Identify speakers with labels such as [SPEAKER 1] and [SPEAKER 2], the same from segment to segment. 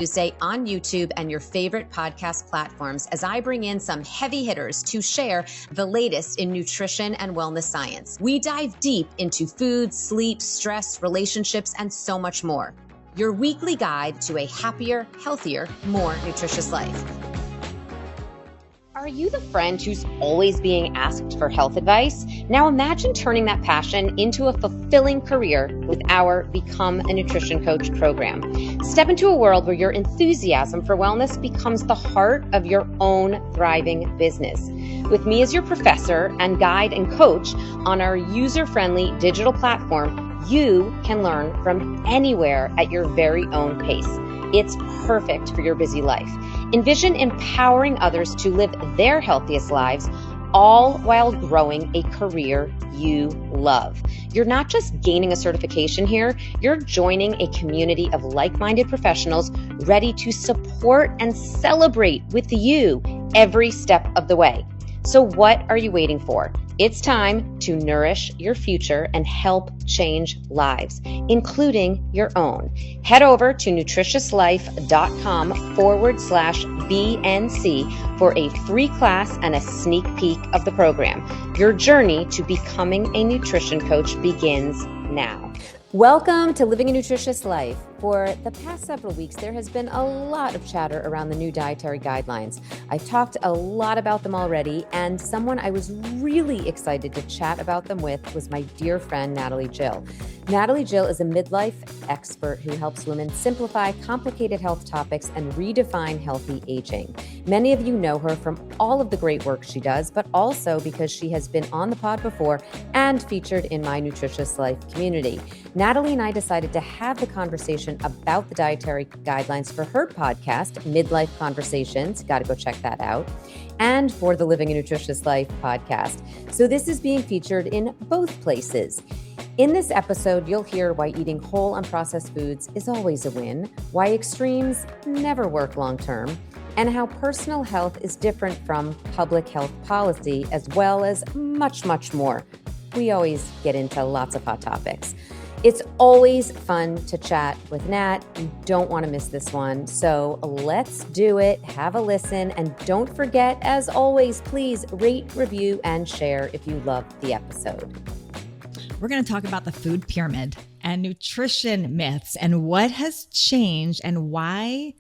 [SPEAKER 1] Tuesday on YouTube and your favorite podcast platforms as I bring in some heavy hitters to share the latest in nutrition and wellness science. We dive deep into food, sleep, stress, relationships, and so much more. Your weekly guide to a happier, healthier, more nutritious life. Are you the friend who's always being asked for health advice? Now imagine turning that passion into a fulfilling career with our Become a Nutrition Coach program. Step into a world where your enthusiasm for wellness becomes the heart of your own thriving business. With me as your professor and guide and coach on our user-friendly digital platform, you can learn from anywhere at your very own pace. It's perfect for your busy life. Envision empowering others to live their healthiest lives, all while growing a career you love. You're not just gaining a certification here, you're joining a community of like-minded professionals ready to support and celebrate with you every step of the way. So what are you waiting for? It's time to nourish your future and help change lives, including your own. Head over to nutritiouslife.com/BNC for a free class and a sneak peek of the program. Your journey to becoming a nutrition coach begins now. Welcome to Living a Nutritious Life. For the past several weeks, there has been a lot of chatter around the new dietary guidelines. I've talked a lot about them already, and someone I was really excited to chat about them with was my dear friend, Natalie Jill. Natalie Jill is a midlife expert who helps women simplify complicated health topics and redefine healthy aging. Many of you know her from all of the great work she does, but also because she has been on the pod before and featured in my Nutritious Life community. Natalie and I decided to have the conversation about the dietary guidelines for her podcast, Midlife Conversations. Got to go check that out. And for the Living a Nutritious Life podcast. So this is being featured in both places. In this episode, you'll hear why eating whole unprocessed foods is always a win, why extremes never work long-term, and how personal health is different from public health policy, as well as much, much more. We always get into lots of hot topics. It's always fun to chat with Nat. You don't want to miss this one. So let's do it. Have a listen. And don't forget, as always, please rate, review, and share if you loved the episode.
[SPEAKER 2] We're going to talk about the food pyramid and nutrition myths and what has changed and why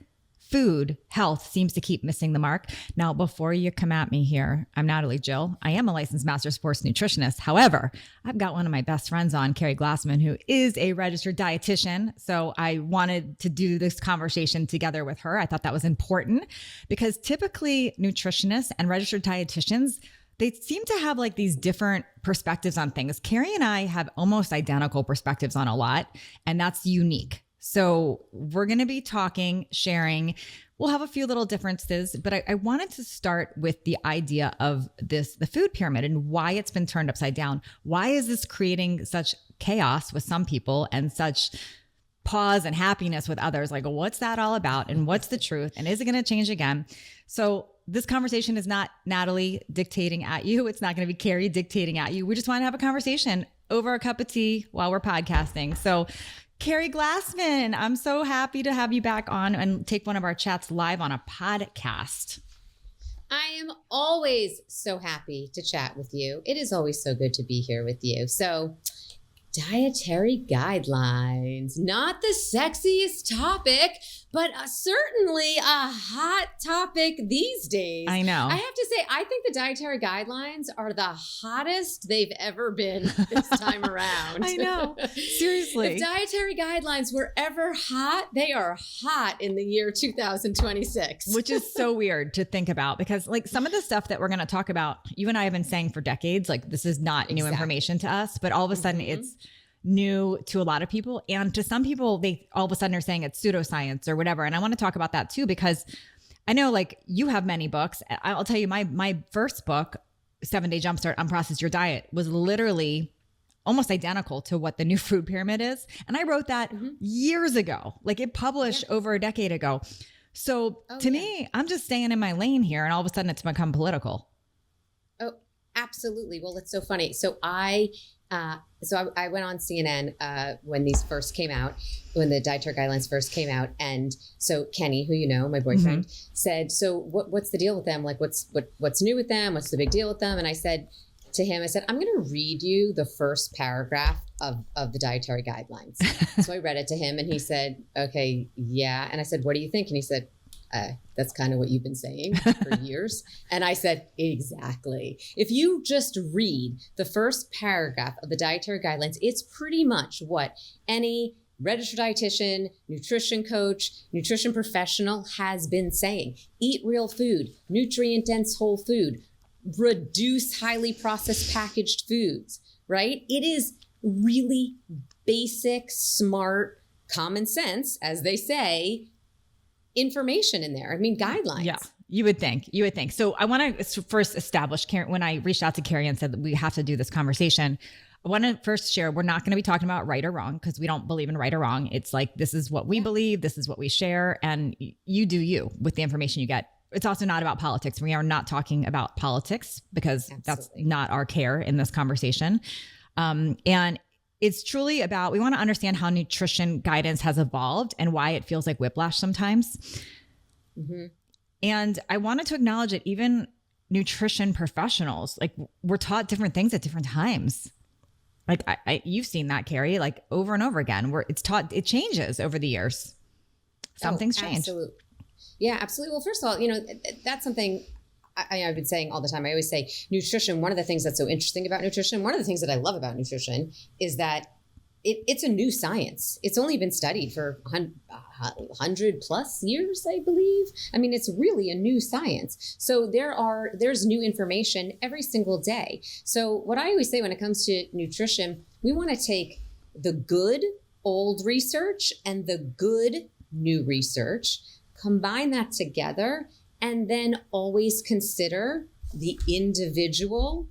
[SPEAKER 2] food health seems to keep missing the mark. Now, before you come at me here, I'm Natalie Jill. I am a licensed master sports nutritionist. However, I've got one of my best friends on, Keri Glassman, who is a registered dietitian. So I wanted to do this conversation together with her. I thought that was important because typically nutritionists and registered dietitians, they seem to have like these different perspectives on things. Keri and I have almost identical perspectives on a lot, and that's unique. So we're going to be talking, sharing. We'll have a few little differences, but I wanted to start with the idea of the food pyramid and why it's been turned upside down. Why is this creating such chaos with some people and such pause and happiness with others? Like, what's that all about? And what's the truth? And is it going to change again? So this conversation is not Natalie dictating at you. It's not going to be Keri dictating at you. We just want to have a conversation over a cup of tea while we're podcasting. So Keri Glassman, I'm so happy to have you back on and take one of our chats live on a podcast.
[SPEAKER 1] I am always so happy to chat with you. It is always so good to be here with you. So, dietary guidelines, not the sexiest topic, but certainly a hot topic these days.
[SPEAKER 2] I know.
[SPEAKER 1] I have to say, I think the dietary guidelines are the hottest they've ever been this time around.
[SPEAKER 2] I know. Seriously.
[SPEAKER 1] If dietary guidelines were ever hot, they are hot in the year 2026.
[SPEAKER 2] Which is so weird to think about because like some of the stuff that we're going to talk about, you and I have been saying for decades, like this is not new information to us, but all of a sudden it's new to a lot of people. And to some people, they all of a sudden are saying it's pseudoscience or whatever. And I want to talk about that too, because I know like you have many books. I'll tell you my first book, 7-Day Jumpstart, Unprocess Your Diet, was literally almost identical to what the new food pyramid is. And I wrote that years ago, like it published over a decade ago. So to me, I'm just staying in my lane here and all of a sudden it's become political.
[SPEAKER 1] Absolutely. Well, it's so funny. So I went on CNN when these first came out, when the dietary guidelines first came out, and so Kenny, who you know, my boyfriend, said, "So what's the deal with them? Like, what's new with them? What's the big deal with them?" And I said to him, I'm going to read you the first paragraph of the dietary guidelines. So I read it to him, and he said, "Okay, yeah." And I said, "What do you think?" And he said, "That's kind of what you've been saying for years." And I said, "Exactly. If you just read the first paragraph of the dietary guidelines, it's pretty much what any registered dietitian, nutrition coach, nutrition professional has been saying. Eat real food, nutrient-dense whole food, reduce highly processed packaged foods," right? It is really basic, smart, common sense, as they say, information in there. I mean, guidelines.
[SPEAKER 2] Yeah, you would think. So I want to first establish, Keri, when I reached out to Keri and said that we have to do this conversation, I want to first share, we're not going to be talking about right or wrong because we don't believe in right or wrong. It's like, this is what we believe. This is what we share. And you do you with the information you get. It's also not about politics. We are not talking about politics because that's not our care in this conversation. And it's truly about, we want to understand how nutrition guidance has evolved and why it feels like whiplash sometimes. And I wanted to acknowledge that even nutrition professionals, like, we're taught different things at different times. Like you've seen that, Keri, like over and over again, where it's taught, it changes over the years. Something's changed.
[SPEAKER 1] Absolutely. Yeah, absolutely. Well, first of all, that's something I've been saying all the time. I always say nutrition, one of the things that's so interesting about nutrition, one of the things that I love about nutrition is that it's a new science. It's only been studied for 100 plus years, I believe. I mean, it's really a new science. So there's new information every single day. So what I always say when it comes to nutrition, we want to take the good old research and the good new research, combine that together, and then always consider the individual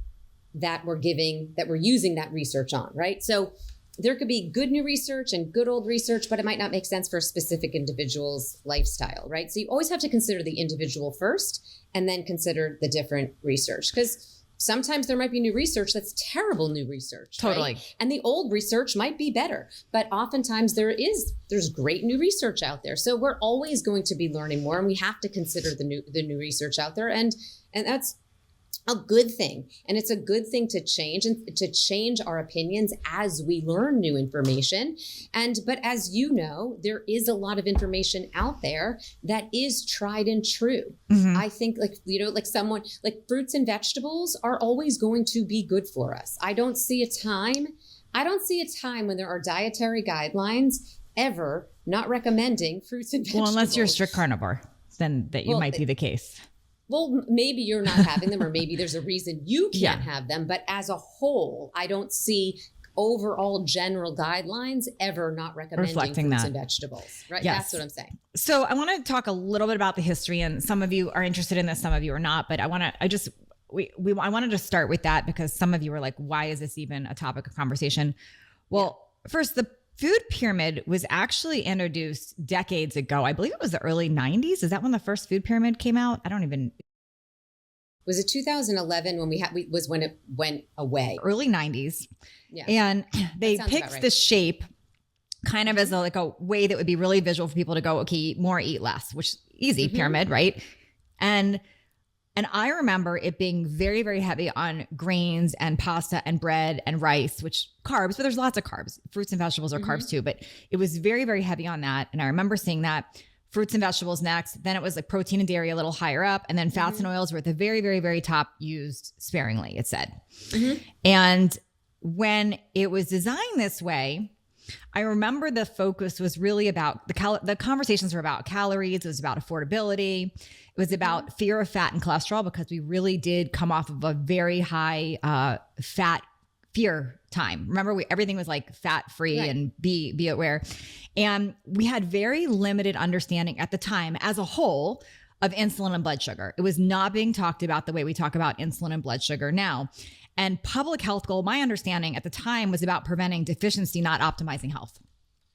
[SPEAKER 1] that we're using that research on, right? So there could be good new research and good old research, but it might not make sense for a specific individual's lifestyle, right? So you always have to consider the individual first and then consider the different research, because sometimes there might be new research that's terrible new research.
[SPEAKER 2] Totally.
[SPEAKER 1] Right? And the old research might be better, but oftentimes there's great new research out there. So we're always going to be learning more, and we have to consider the new research out there. And that's a good thing. And it's a good thing to change and to change our opinions as we learn new information. But as you know, there is a lot of information out there that is tried and true. I think like fruits and vegetables are always going to be good for us. I don't see a time when there are dietary guidelines ever not recommending fruits and vegetables.
[SPEAKER 2] Well, unless you're a strict carnivore, then might be the case.
[SPEAKER 1] Well, maybe you're not having them, or maybe there's a reason you can't have them. But as a whole, I don't see overall general guidelines ever not recommending fruits and vegetables. Right?
[SPEAKER 2] Yes.
[SPEAKER 1] That's what I'm saying.
[SPEAKER 2] So I want to talk a little bit about the history, and some of you are interested in this, some of you are not. But I wanted to start with that because some of you are like, why is this even a topic of conversation? Well, first, the food pyramid was actually introduced decades ago. I believe it was the early 90s. Is that when the first food pyramid came out?
[SPEAKER 1] Was it 2011 when it went away?
[SPEAKER 2] Early 90s.
[SPEAKER 1] Yeah.
[SPEAKER 2] And they picked this shape kind of as a way that would be really visual for people to go, okay, eat more, eat less, which easy pyramid, right? And I remember it being very, very heavy on grains and pasta and bread and rice, which carbs, but there's lots of carbs. Fruits and vegetables are carbs too, but it was very, very heavy on that. And I remember seeing that. Fruits and vegetables next. Then it was like protein and dairy a little higher up. And then fats and oils were at the very, very, very top, used sparingly, it said. And when it was designed this way, I remember the focus was really about the conversations were about calories. It was about affordability. It was about fear of fat and cholesterol, because we really did come off of a very high fat fear time. Remember, everything was like fat free and be aware. And we had very limited understanding at the time as a whole of insulin and blood sugar. It was not being talked about the way we talk about insulin and blood sugar now. And public health goal, my understanding at the time, was about preventing deficiency, not optimizing health.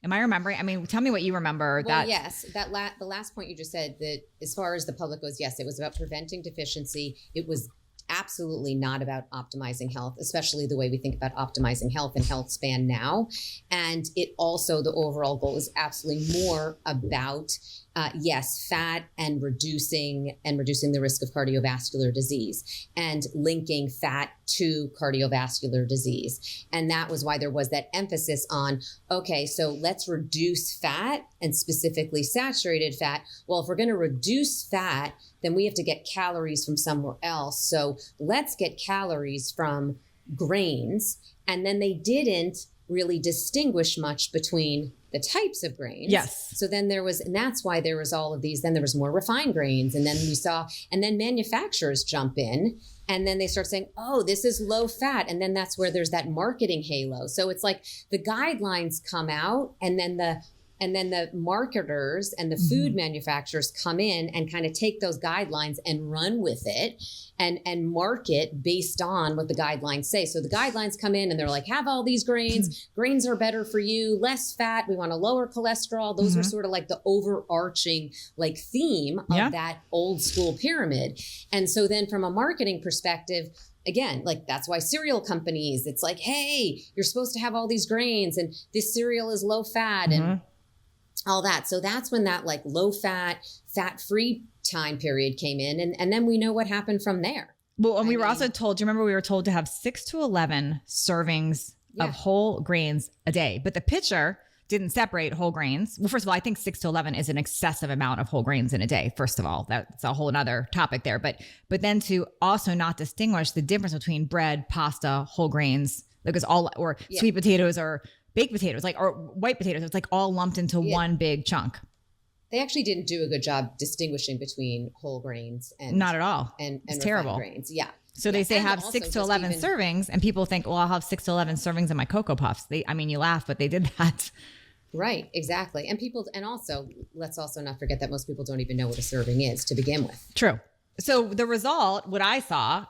[SPEAKER 2] Am I remembering? I mean, tell me what you remember.
[SPEAKER 1] Well, yes, the last point you just said, that as far as the public goes, yes, it was about preventing deficiency. It was absolutely not about optimizing health, especially the way we think about optimizing health and health span now. And it also, the overall goal is absolutely more about yes, fat and reducing the risk of cardiovascular disease and linking fat to cardiovascular disease. And that was why there was that emphasis on, okay, so let's reduce fat and specifically saturated fat. Well, if we're going to reduce fat, then we have to get calories from somewhere else. So let's get calories from grains. And then they didn't really distinguish much between the types of grains.
[SPEAKER 2] Yes.
[SPEAKER 1] So then and that's why there was all of these, then there was more refined grains. And then manufacturers jump in and then they start saying, oh, this is low fat. And then that's where there's that marketing halo. So it's like the guidelines come out and then the marketers and the food manufacturers come in and kind of take those guidelines and run with it and market based on what the guidelines say. So the guidelines come in and they're like, have all these grains. Grains are better for you, less fat. We want to lower cholesterol. Those are sort of like the overarching like theme of that old school pyramid. And so then from a marketing perspective, again, like that's why cereal companies, it's like, hey, you're supposed to have all these grains and this cereal is low fat and all that. So that's when that like low fat, fat-free time period came in. And then we know what happened from there.
[SPEAKER 2] Well, and we were also told, do you remember we were told to have 6 to 11 servings of whole grains a day, but the picture didn't separate whole grains. Well, first of all, I think 6 to 11 is an excessive amount of whole grains in a day. First of all, that's a whole nother topic there. But then to also not distinguish the difference between bread, pasta, whole grains, like it's all, or sweet potatoes or baked potatoes, like, or white potatoes. It's like all lumped into one big chunk.
[SPEAKER 1] They actually didn't do a good job distinguishing between whole grains and
[SPEAKER 2] not at all.
[SPEAKER 1] And
[SPEAKER 2] it's terrible.
[SPEAKER 1] Grains. Yeah.
[SPEAKER 2] So they say have 6 to 11 servings, and people think, well, I'll have 6 to 11 servings of my Cocoa Puffs. You laugh, but they did that.
[SPEAKER 1] Right, exactly. And also, let's also not forget that most people don't even know what a serving is to begin with.
[SPEAKER 2] True. So the result, what I saw,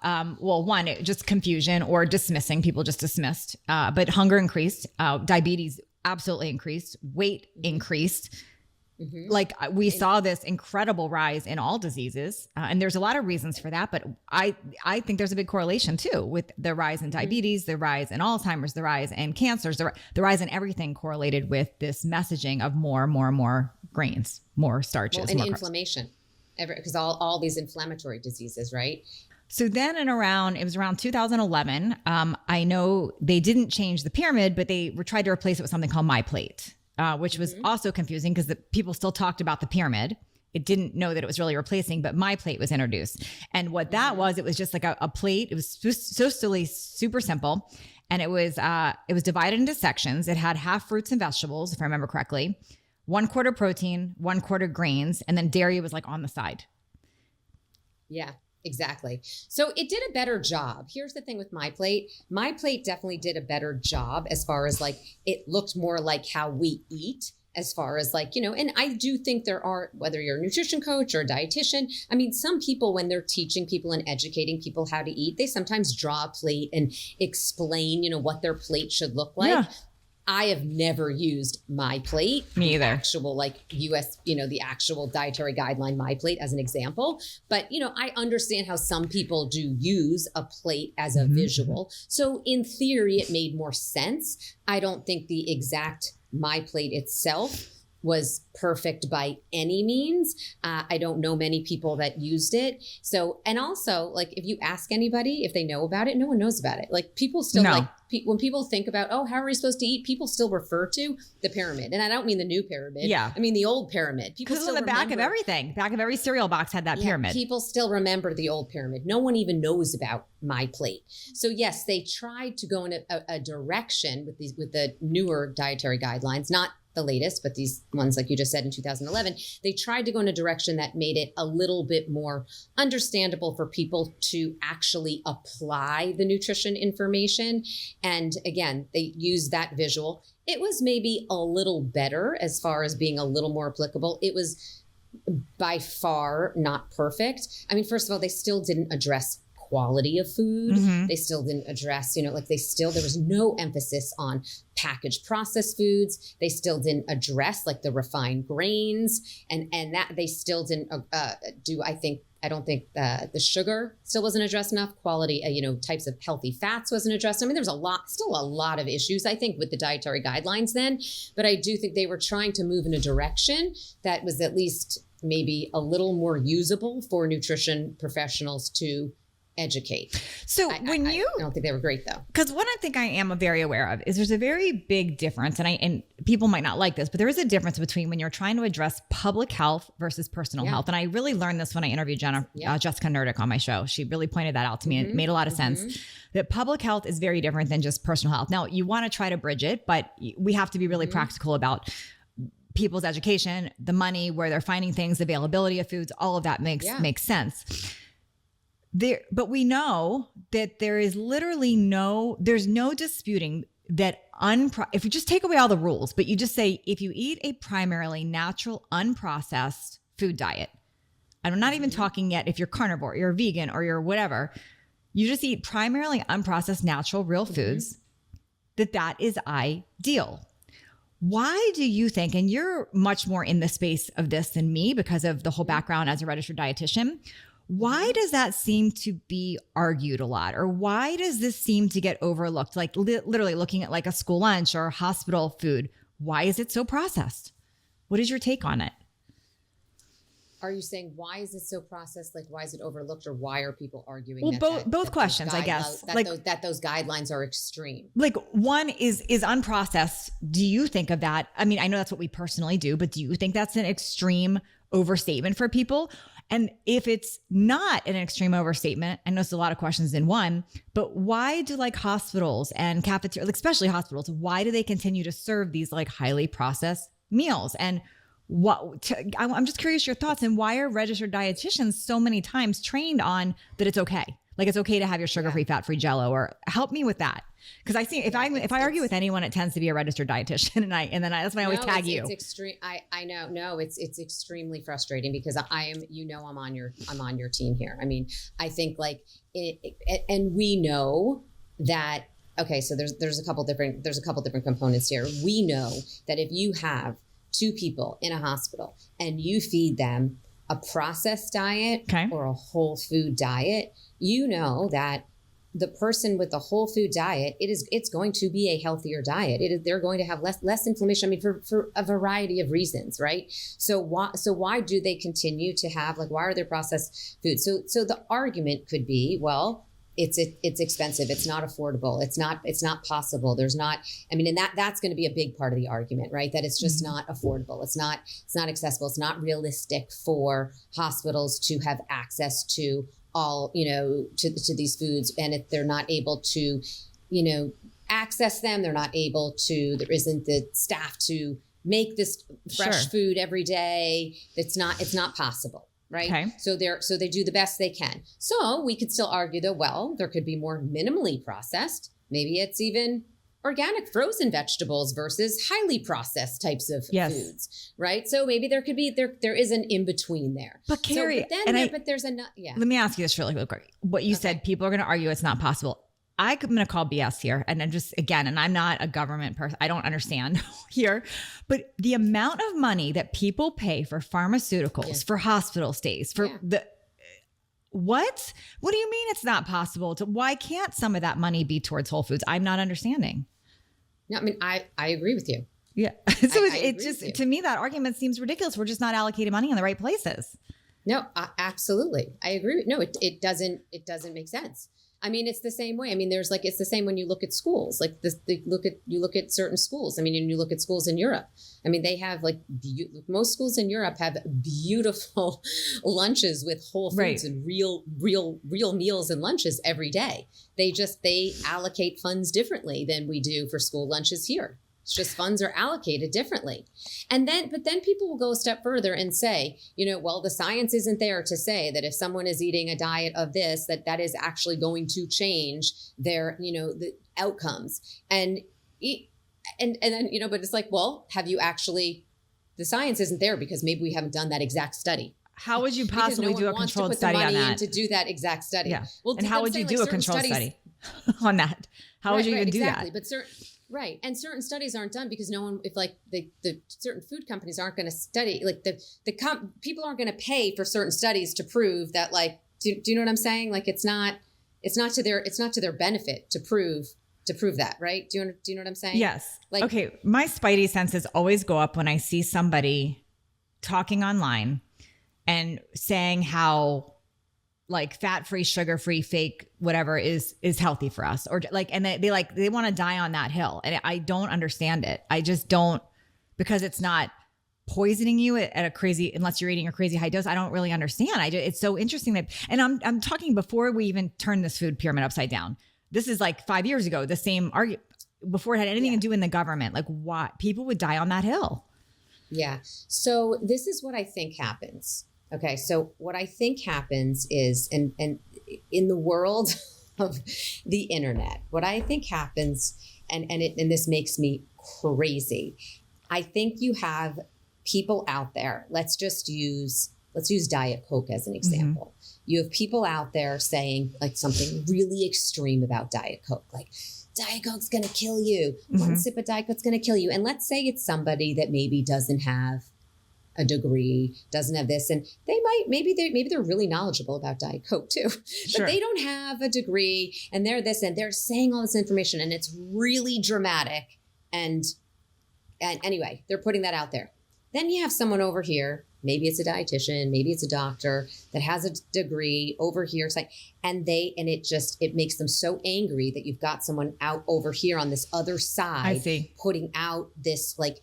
[SPEAKER 2] just confusion or dismissing, people just dismissed, but hunger increased, diabetes absolutely increased, weight increased. Like we saw this incredible rise in all diseases. And there's a lot of reasons for that, but I think there's a big correlation too with the rise in diabetes, the rise in Alzheimer's, the rise in cancers, the rise in everything correlated with this messaging of more grains, more starches.
[SPEAKER 1] And inflammation, because all these inflammatory diseases, right?
[SPEAKER 2] So then it was around 2011. I know they didn't change the pyramid, but they tried to replace it with something called My Plate. Which was also confusing because the people still talked about the pyramid. It didn't know that it was really replacing, but My Plate was introduced. And what that was, it was just like a plate. It was super simple. And it was divided into sections. It had half fruits and vegetables, if I remember correctly, 1/4 protein, 1/4 grains, and then dairy was like on the side.
[SPEAKER 1] Yeah. Exactly. So it did a better job. Here's the thing with My Plate. My Plate definitely did a better job as far as like, it looked more like how we eat as far as like, and I do think there are, whether you're a nutrition coach or a dietitian, I mean, some people, when they're teaching people and educating people how to eat, they sometimes draw a plate and explain, what their plate should look like. Yeah. I have never used My Plate.
[SPEAKER 2] Me either.
[SPEAKER 1] Actual like US, the actual dietary guideline My Plate as an example. But, I understand how some people do use a plate as a visual. So in theory, it made more sense. I don't think the exact My Plate itself was perfect by any means. I don't know many people that used it. So, and also like if you ask anybody if they know about it, no one knows about it. Like people still when people think about, how are we supposed to eat? People still refer to the pyramid. And I don't mean the new pyramid. Yeah. I mean the old pyramid.
[SPEAKER 2] Because on the back of everything, back of every cereal box had that pyramid.
[SPEAKER 1] People still remember the old pyramid. No one even knows about My Plate. So yes, they tried to go in a direction with the newer dietary guidelines, not the latest, but these ones, like you just said, in 2011, they tried to go in a direction that made it a little bit more understandable for people to actually apply the nutrition information. And again, they used that visual. It was maybe a little better as far as being a little more applicable. It was by far not perfect. I mean, first of all, they still didn't address quality of food. They still didn't address, there was no emphasis on packaged processed foods. They still didn't address like the refined grains and that they still didn't do, I think, I don't think the sugar still wasn't addressed enough. Quality, types of healthy fats wasn't addressed. I mean, there's still a lot of issues, I think, with the dietary guidelines then. But I do think they were trying to move in a direction that was at least maybe a little more usable for nutrition professionals to educate.
[SPEAKER 2] So
[SPEAKER 1] I don't think they were great though.
[SPEAKER 2] Because what I think I am very aware of is there's a very big difference, and people might not like this, but there is a difference between when you're trying to address public health versus personal health. And I really learned this when I interviewed Jessica Nerdick on my show. She really pointed that out to me and it made a lot of sense. That public health is very different than just personal health. Now, you want to try to bridge it, but we have to be really practical about people's education, the money, where they're finding things, availability of foods, all of that makes sense. But we know that there is literally there's no disputing that if you just take away all the rules, but you just say, if you eat a primarily natural, unprocessed food diet, and I'm not even talking yet if you're carnivore, you're vegan, or you're whatever, you just eat primarily unprocessed, natural, real foods, that is ideal. Why do you think, and you're much more in the space of this than me because of the whole background as a registered dietitian, why does that seem to be argued a lot? Or why does this seem to get overlooked? Like literally looking at like a school lunch or hospital food. Why is it so processed? What is your take on it?
[SPEAKER 1] Are you saying, why is it so processed? Like, why is it overlooked, or why are people arguing?
[SPEAKER 2] Well, both questions, I guess.
[SPEAKER 1] That those guidelines are extreme.
[SPEAKER 2] Like, one is unprocessed. Do you think of that? I mean, I know that's what we personally do, but do you think that's an extreme overstatement for people? And if it's not an extreme overstatement, I know it's a lot of questions in one, but why do like hospitals and cafeterias, especially hospitals, why do they continue to serve these like highly processed meals? And I'm just curious your thoughts, and why are registered dietitians so many times trained on that it's okay? Like, it's okay to have your sugar-free, fat-free Jell-O, or help me with that. Because I see if I argue with anyone, it tends to be a registered dietitian, and then that's why I always tag you.
[SPEAKER 1] It's extreme. I know. No, it's extremely frustrating because I'm on your team here. I mean, I think like and we know that. Okay, so there's a couple different components here. We know that if you have two people in a hospital and you feed them a processed diet or a whole food diet, you know that the person with the whole food diet, it's going to be a healthier diet. They're going to have less inflammation. I mean, for a variety of reasons, right? So why do they continue to have, like, why are there processed foods? So the argument could be, well, it's expensive. It's not affordable. It's not possible. There's not, I mean, and that's going to be a big part of the argument, right? That it's just not affordable. It's not accessible. It's not realistic for hospitals to have access to all, to these foods. And if they're not able to, access them, there isn't the staff to make this fresh food every day. It's not possible. Right. Okay. So they do the best they can. So we could still argue that, well, there could be more minimally processed. Maybe it's even organic frozen vegetables versus highly processed types of foods. Right. So maybe there could be, there is an in between there.
[SPEAKER 2] But Keri,
[SPEAKER 1] but there's a,
[SPEAKER 2] Let me ask you this really quick. What you said, people are going to argue it's not possible. I'm going to call BS here. And I'm just, again, and I'm not a government person. I don't understand here, but the amount of money that people pay for pharmaceuticals, for hospital stays, for what do you mean it's not possible? Why can't some of that money be towards Whole Foods? I'm not understanding.
[SPEAKER 1] No, I mean, I agree with you.
[SPEAKER 2] Yeah. So it just, to me, that argument seems ridiculous. We're just not allocating money in the right places.
[SPEAKER 1] No, absolutely. I agree. No, it doesn't make sense. I mean, it's the same way. I mean, it's the same when you look at schools, like this, you look at certain schools. I mean, and you look at schools in Europe. I mean, they have most schools in Europe have beautiful lunches with whole foods and real meals and lunches every day. They allocate funds differently than we do for school lunches here. It's just funds are allocated differently. But then people will go a step further and say, well, the science isn't there to say that if someone is eating a diet of this, that is actually going to change their, the outcomes. And then, but it's like, well, have you actually, the science isn't there because maybe we haven't done that exact study.
[SPEAKER 2] How would you possibly do a controlled study on that?
[SPEAKER 1] To do that exact study.
[SPEAKER 2] Yeah. Well, and how would you do a controlled study on that? How would you even do that?
[SPEAKER 1] But
[SPEAKER 3] Right. And certain studies aren't done because no one, if like the certain food companies aren't going to study, like people aren't going to pay for certain studies to prove that, like, do you know what I'm saying? Like, it's not to their benefit to prove that. Right. Do you know what I'm saying?
[SPEAKER 2] Yes.
[SPEAKER 3] Like,
[SPEAKER 2] okay. My spidey senses always go up when I see somebody talking online and saying how like fat-free, sugar-free, fake, whatever is healthy for us, or like, and they want to die on that hill. And I don't understand it. I just don't, because it's not poisoning you at a crazy, unless you're eating a crazy high dose. I don't really understand. It's so interesting that, and I'm talking before we even turn this food pyramid upside down. This is like 5 years ago, the same argument, before it had anything to do in the government. Like, why people would die on that hill.
[SPEAKER 3] Yeah. So this is what I think happens. Okay. So what I think happens is, and in the world of the internet, what I think happens, and this makes me crazy. I think you have people out there. Let's use Diet Coke as an example. Mm-hmm. You have people out there saying like something really extreme about Diet Coke, like Diet Coke's going to kill you. Mm-hmm. One sip of Diet Coke's going to kill you. And let's say it's somebody that maybe doesn't have a degree, doesn't have this, and maybe they're really knowledgeable about Diet Coke too, but sure, they don't have a degree, and they're this, and they're saying all this information, and it's really dramatic, and anyway, they're putting that out there. Then you have someone over here, maybe it's a dietitian, maybe it's a doctor that has a degree over here, and it makes them so angry that you've got someone out over here on this other side putting out this like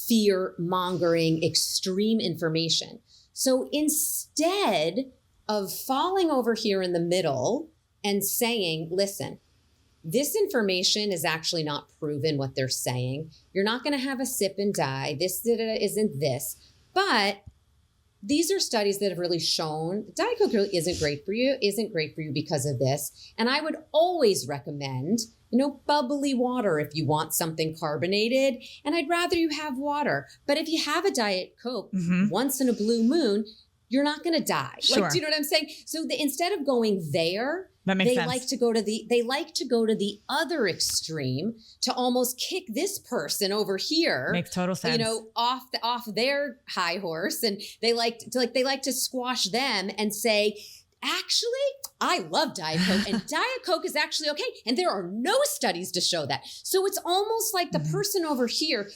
[SPEAKER 3] fear mongering, extreme information. So instead of falling over here in the middle and saying, listen, this information is actually not proven what they're saying. You're not going to have a sip and die. This isn't this. But these are studies that have really shown that Diet Coke really isn't great for you because of this. And I would always recommend, bubbly water if you want something carbonated. And I'd rather you have water. But if you have a Diet Coke once in a blue moon, you're not going to die.
[SPEAKER 2] Sure.
[SPEAKER 3] Like, do you know what I'm saying? So instead of going there, they like to go to the other extreme to almost kick this person over here.
[SPEAKER 2] Makes total sense.
[SPEAKER 3] Off their high horse, and they like to squash them and say, actually, I love Diet Coke, and Diet Coke is actually okay. And there are no studies to show that. So it's almost like the person over here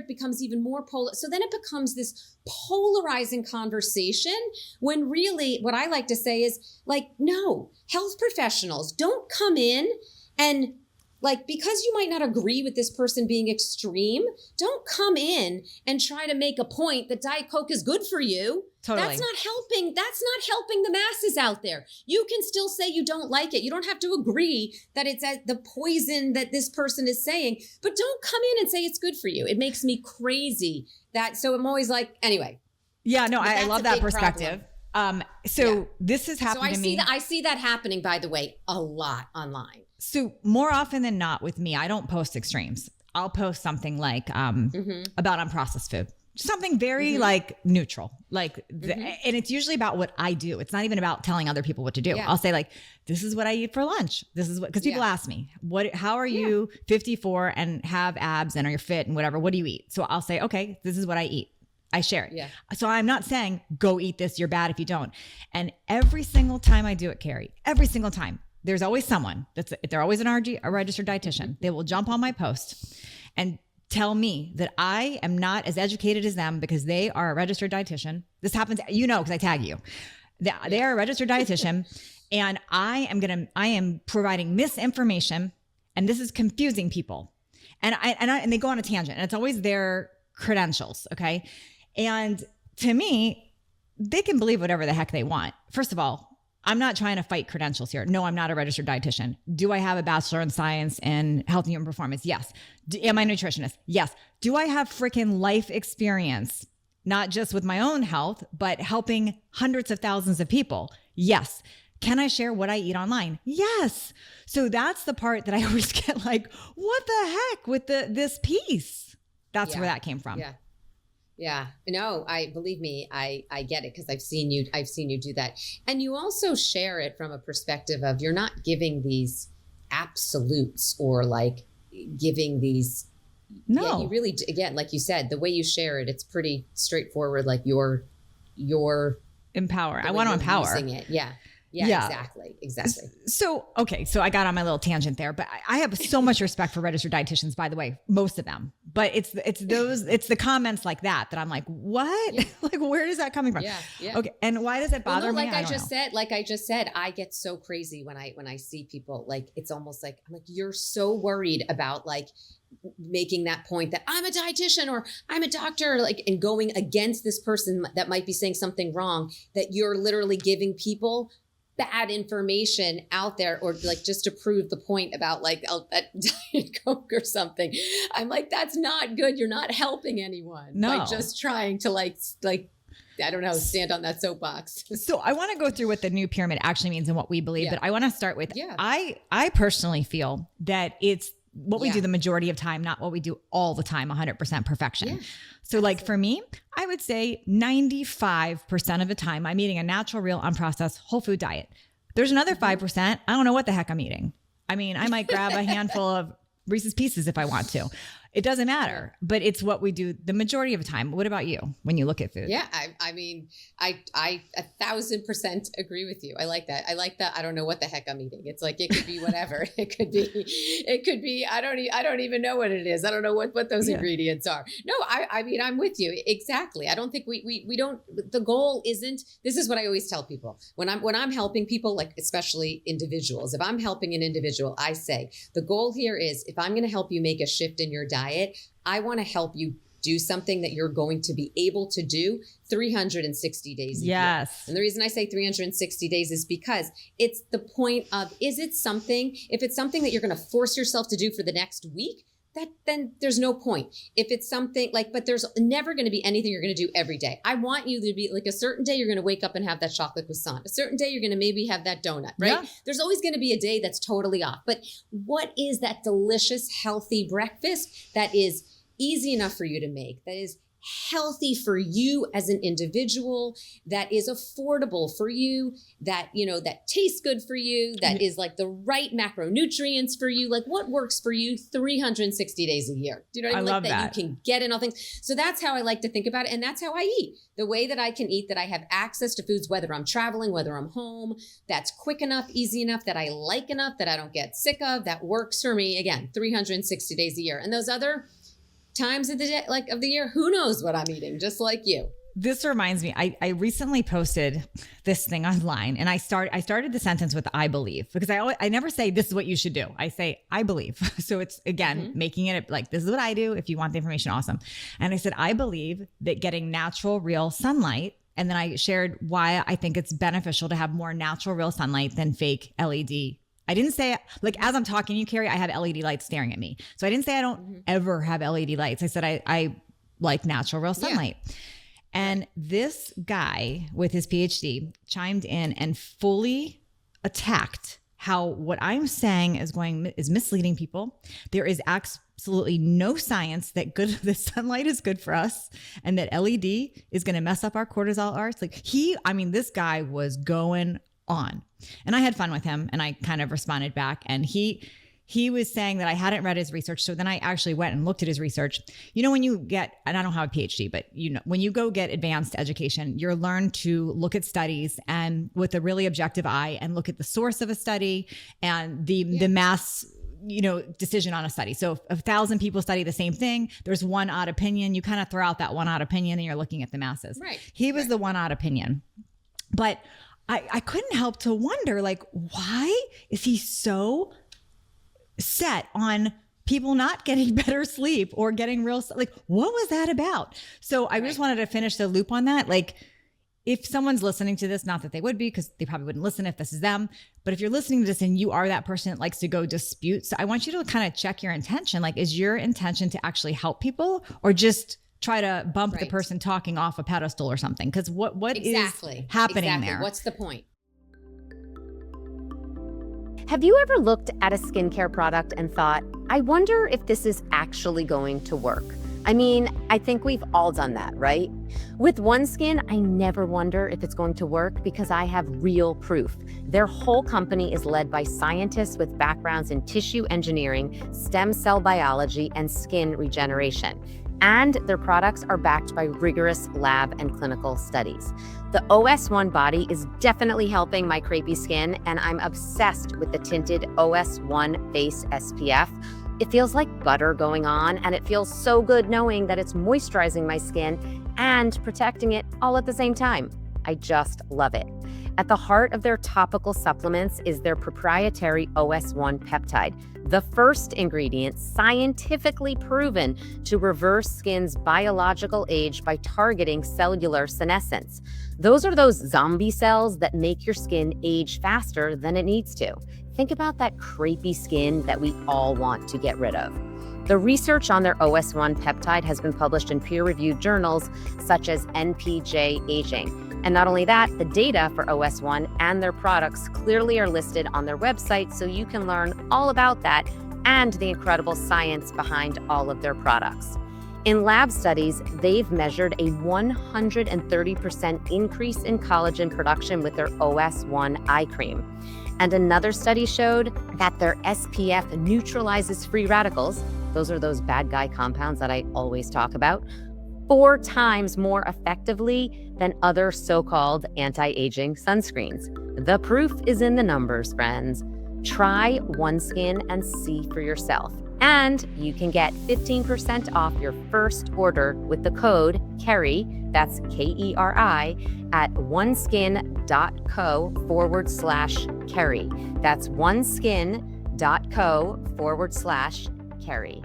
[SPEAKER 3] becomes even more polar. So then it becomes this polarizing conversation, when really what I like to say is like, no, health professionals don't come in and like, because you might not agree with this person being extreme, don't come in and try to make a point that Diet Coke is good for you.
[SPEAKER 2] Totally.
[SPEAKER 3] That's not helping the masses out there. You can still say you don't like it. You don't have to agree that it's the poison that this person is saying, but don't come in and say it's good for you. It makes me crazy so I'm always like, anyway.
[SPEAKER 2] Yeah, no, I love that perspective. This is happening to me.
[SPEAKER 3] I see that happening, by the way, a lot online.
[SPEAKER 2] So more often than not with me, I don't post extremes. I'll post something like about unprocessed food. Something very like neutral, and it's usually about what I do. It's not even about telling other people what to do. Yeah. I'll say like, this is what I eat for lunch. This is what, because people ask me, how are you 54 and have abs and are you fit and whatever, what do you eat? So I'll say, okay, this is what I eat. I share it. Yeah. So I'm not saying go eat this, you're bad if you don't. And every single time I do it, Keri, every single time, there's always someone they're always a registered dietitian. They will jump on my post and tell me that I am not as educated as them because they are a registered dietitian. This happens, because I tag you. They are a registered dietitian, and I am providing misinformation, and this is confusing people. And they go on a tangent, and it's always their credentials, okay? And to me, they can believe whatever the heck they want. First of all, I'm not trying to fight credentials here. No, I'm not a registered dietitian. Do I have a bachelor in science and health and human performance? Yes. Am I a nutritionist? Yes. Do I have freaking life experience, not just with my own health, but helping hundreds of thousands of people? Yes. Can I share what I eat online? Yes. So that's the part that I always get like, what the heck with this piece? That's where that came from.
[SPEAKER 3] Yeah. Yeah, no, believe me, I get it, because I've seen you do that. And you also share it from a perspective of, you're not giving these absolutes or like, giving these.
[SPEAKER 2] No,
[SPEAKER 3] yeah, you really, again, like you said, the way you share it, it's pretty straightforward. Like your
[SPEAKER 2] empower. I want to empower.
[SPEAKER 3] Using it. Yeah, exactly.
[SPEAKER 2] So, okay. So I got on my little tangent there, but I have so much respect for registered dietitians, by the way, most of them, but it's the comments like that I'm like, what? Yeah. Like, where is that coming from?
[SPEAKER 3] Yeah.
[SPEAKER 2] Okay. And why does it bother me?
[SPEAKER 3] Like I just said, I get so crazy when I see people, like, it's almost like, I'm like, you're so worried about like making that point that I'm a dietitian or I'm a doctor, like, and going against this person that might be saying something wrong, that you're literally giving people bad information out there, or like just to prove the point about like a Diet Coke or something. I'm like, that's not good. You're not helping anyone by just trying to like, I don't know, stand on that soapbox.
[SPEAKER 2] So I want to go through what the new pyramid actually means and what we believe, but I want to start with, I personally feel that it's what we do the majority of time, not what we do all the time, 100% perfection. Yeah. So like for me, I would say 95% of the time I'm eating a natural, real, unprocessed whole food diet. There's another 5%. I don't know what the heck I'm eating. I mean, I might grab a handful of Reese's Pieces if I want to. It doesn't matter, but it's what we do the majority of the time. What about you when you look at food?
[SPEAKER 3] Yeah, I mean, I 1,000% agree with you. I like that. I don't know what the heck I'm eating. It's like, it could be whatever. It could be, I don't even know what it is. I don't know what those ingredients are. No, I mean, I'm with you. Exactly. I don't think we don't, the goal isn't, this is what I always tell people when I'm helping people, like especially individuals. If I'm helping an individual, I say, the goal here is, if I'm going to help you make a shift in your diet, I want to help you do something that you're going to be able to do 360 days a year. And the reason I say 360 days is because it's the point of, if it's something that you're going to force yourself to do for the next week, then there's no point. If it's something like, but there's never going to be anything you're going to do every day. I want you to be like, a certain day you're going to wake up and have that chocolate croissant. A certain day you're going to maybe have that donut, right? Yeah. There's always going to be a day that's totally off. But what is that delicious, healthy breakfast that is easy enough for you to make, that is healthy for you as an individual, that is affordable for you, that, that tastes good for you, that is like the right macronutrients for you, like what works for you 360 days a year. Do you know what I mean?
[SPEAKER 2] I love
[SPEAKER 3] that you can get in all things. So that's how I like to think about it. And that's how I eat. The way that I can eat, that I have access to foods, whether I'm traveling, whether I'm home, that's quick enough, easy enough, that I like enough, that I don't get sick of, that works for me, again, 360 days a year. And those other times of the day, like of the year, who knows what I'm eating, just like you.
[SPEAKER 2] This reminds me, I recently posted this thing online, and I started the sentence with I believe, because I never say this is what you should do. I say I believe. So it's again, making it like, this is what I do. If you want the information, awesome. And I said, I believe that getting natural, real sunlight. And then I shared why I think it's beneficial to have more natural, real sunlight than fake LED. I didn't say, like, as I'm talking to you, Keri, I have LED lights staring at me. So I didn't say I don't ever have LED lights. I said I like natural, real sunlight. Yeah. And this guy with his PhD chimed in and fully attacked how what I'm saying is misleading people. There is absolutely no science that the sunlight is good for us, and that LED is going to mess up our cortisol arts. Like this guy was going on. And I had fun with him, and I kind of responded back, and he was saying that I hadn't read his research. So then I actually went and looked at his research. When you get, and I don't have a PhD, but when you go get advanced education, you're learned to look at studies and with a really objective eye, and look at the source of a study and the mass decision on a study. So if 1,000 people study the same thing, there's one odd opinion. You kind of throw out that one odd opinion, and you're looking at the masses.
[SPEAKER 3] Right.
[SPEAKER 2] He was the one odd opinion. But I couldn't help to wonder, like, why is he so set on people not getting better sleep or getting real, like, what was that about? So I just wanted to finish the loop on that. Like, if someone's listening to this, not that they would be, because they probably wouldn't listen if this is them, but if you're listening to this and you are that person that likes to go dispute, so I want you to kind of check your intention. Like, is your intention to actually help people, or just try to bump the person talking off a pedestal or something? Because what is happening there?
[SPEAKER 3] What's the point?
[SPEAKER 1] Have you ever looked at a skincare product and thought, I wonder if this is actually going to work? I mean, I think we've all done that, right? With OneSkin, I never wonder if it's going to work because I have real proof. Their whole company is led by scientists with backgrounds in tissue engineering, stem cell biology, and skin regeneration. And their products are backed by rigorous lab and clinical studies. The OS1 body is definitely helping my crepey skin, and I'm obsessed with the tinted OS1 Face SPF. It feels like butter going on, and it feels so good knowing that it's moisturizing my skin and protecting it all at the same time. I just love it. At the heart of their topical supplements is their proprietary OS1 peptide, the first ingredient scientifically proven to reverse skin's biological age by targeting cellular senescence. Those are those zombie cells that make your skin age faster than it needs to. Think about that crepey skin that we all want to get rid of. The research on their OS1 peptide has been published in peer-reviewed journals such as NPJ Aging. And not only that, the data for OS1 and their products clearly are listed on their website, so you can learn all about that and the incredible science behind all of their products. In lab studies, they've measured a 130% increase in collagen production with their OS1 eye cream. And another study showed that their SPF neutralizes free radicals. Those are those bad guy compounds that I always talk about, 4 times more effectively than other so-called anti-aging sunscreens. The proof is in the numbers, friends. Try OneSkin and see for yourself. And you can get 15% off your first order with the code Keri, that's Keri, at oneskin.co/Keri. That's oneskin.co/Keri.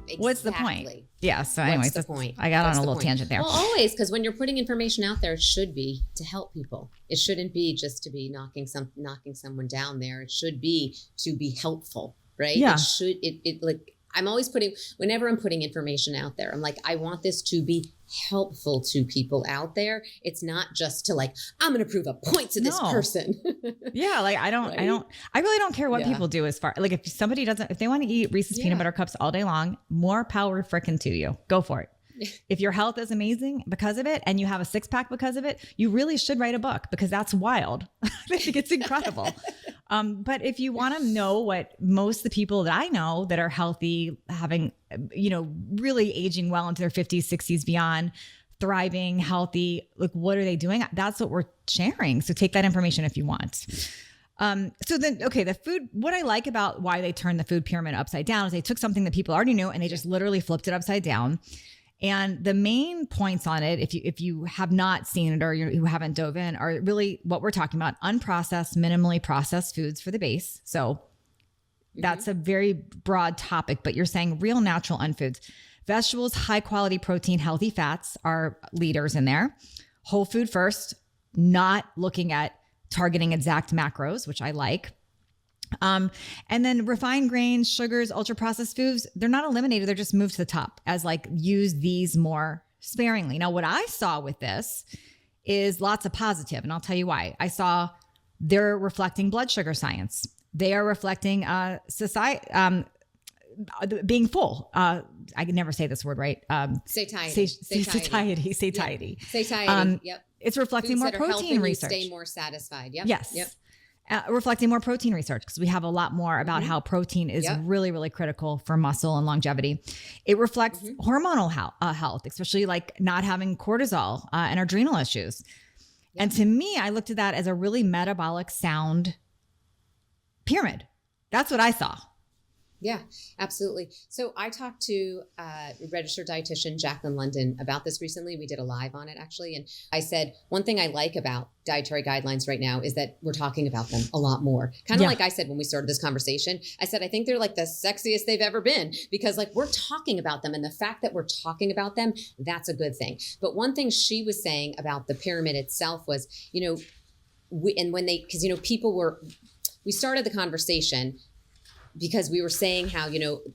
[SPEAKER 3] Exactly.
[SPEAKER 2] What's the point? Yeah. So anyways,
[SPEAKER 3] what's the point?
[SPEAKER 2] I got
[SPEAKER 3] What's
[SPEAKER 2] on a
[SPEAKER 3] the
[SPEAKER 2] little
[SPEAKER 3] point?
[SPEAKER 2] tangent there.
[SPEAKER 3] Well, always, because when you're putting information out there, it should be to help people. It shouldn't be just to be knocking someone down there. It should be to be helpful, right?
[SPEAKER 2] Yeah.
[SPEAKER 3] It like, I'm always whenever I'm putting information out there, I'm like, I want this to be helpful to people out there. It's not just to like, I'm going to prove a point to this person.
[SPEAKER 2] Yeah. Like I really don't care what people do as far, like if they want to eat Reese's peanut butter cups all day long, more power frickin' to you. Go for it. If your health is amazing because of it and you have a 6-pack because of it, you really should write a book because that's wild. I think it's incredible. But if you want to know what most of the people that I know that are healthy, having, really aging well into their 50s, 60s, beyond, thriving, healthy, like what are they doing? That's what we're sharing. So take that information if you want. The food, what I like about why they turned the food pyramid upside down is they took something that people already knew and they just literally flipped it upside down. And the main points on it, if you have not seen it or you haven't dove in, are really what we're talking about: unprocessed, minimally processed foods for the base. So that's a very broad topic, but you're saying real natural unfoods. Vegetables, high quality protein, healthy fats are leaders in there. Whole food first, not looking at targeting exact macros, which I like. And then refined grains, sugars, ultra processed foods, they're not eliminated. They're just moved to the top as like use these more sparingly. Now, what I saw with this is lots of positive, and I'll tell you why. I saw they're reflecting blood sugar science. They are reflecting society, being full. I can never say this word right.
[SPEAKER 3] Satiety.
[SPEAKER 2] Satiety.
[SPEAKER 3] Yep.
[SPEAKER 2] It's reflecting more protein research.
[SPEAKER 3] Stay more satisfied. Yep.
[SPEAKER 2] Yes.
[SPEAKER 3] Yep.
[SPEAKER 2] Reflecting more protein research because we have a lot more about how protein is really, really critical for muscle and longevity. It reflects hormonal health, especially like not having cortisol and adrenal issues. Yep. And to me, I looked at that as a really metabolic sound pyramid. That's what I saw.
[SPEAKER 3] Yeah, absolutely. So I talked to registered dietitian Jacqueline London about this recently. We did a live on it actually. And I said, one thing I like about dietary guidelines right now is that we're talking about them a lot more. Kind of like I said when we started this conversation, I said, I think they're like the sexiest they've ever been because like we're talking about them. And the fact that we're talking about them, that's a good thing. But one thing she was saying about the pyramid itself was, we started the conversation because we were saying how,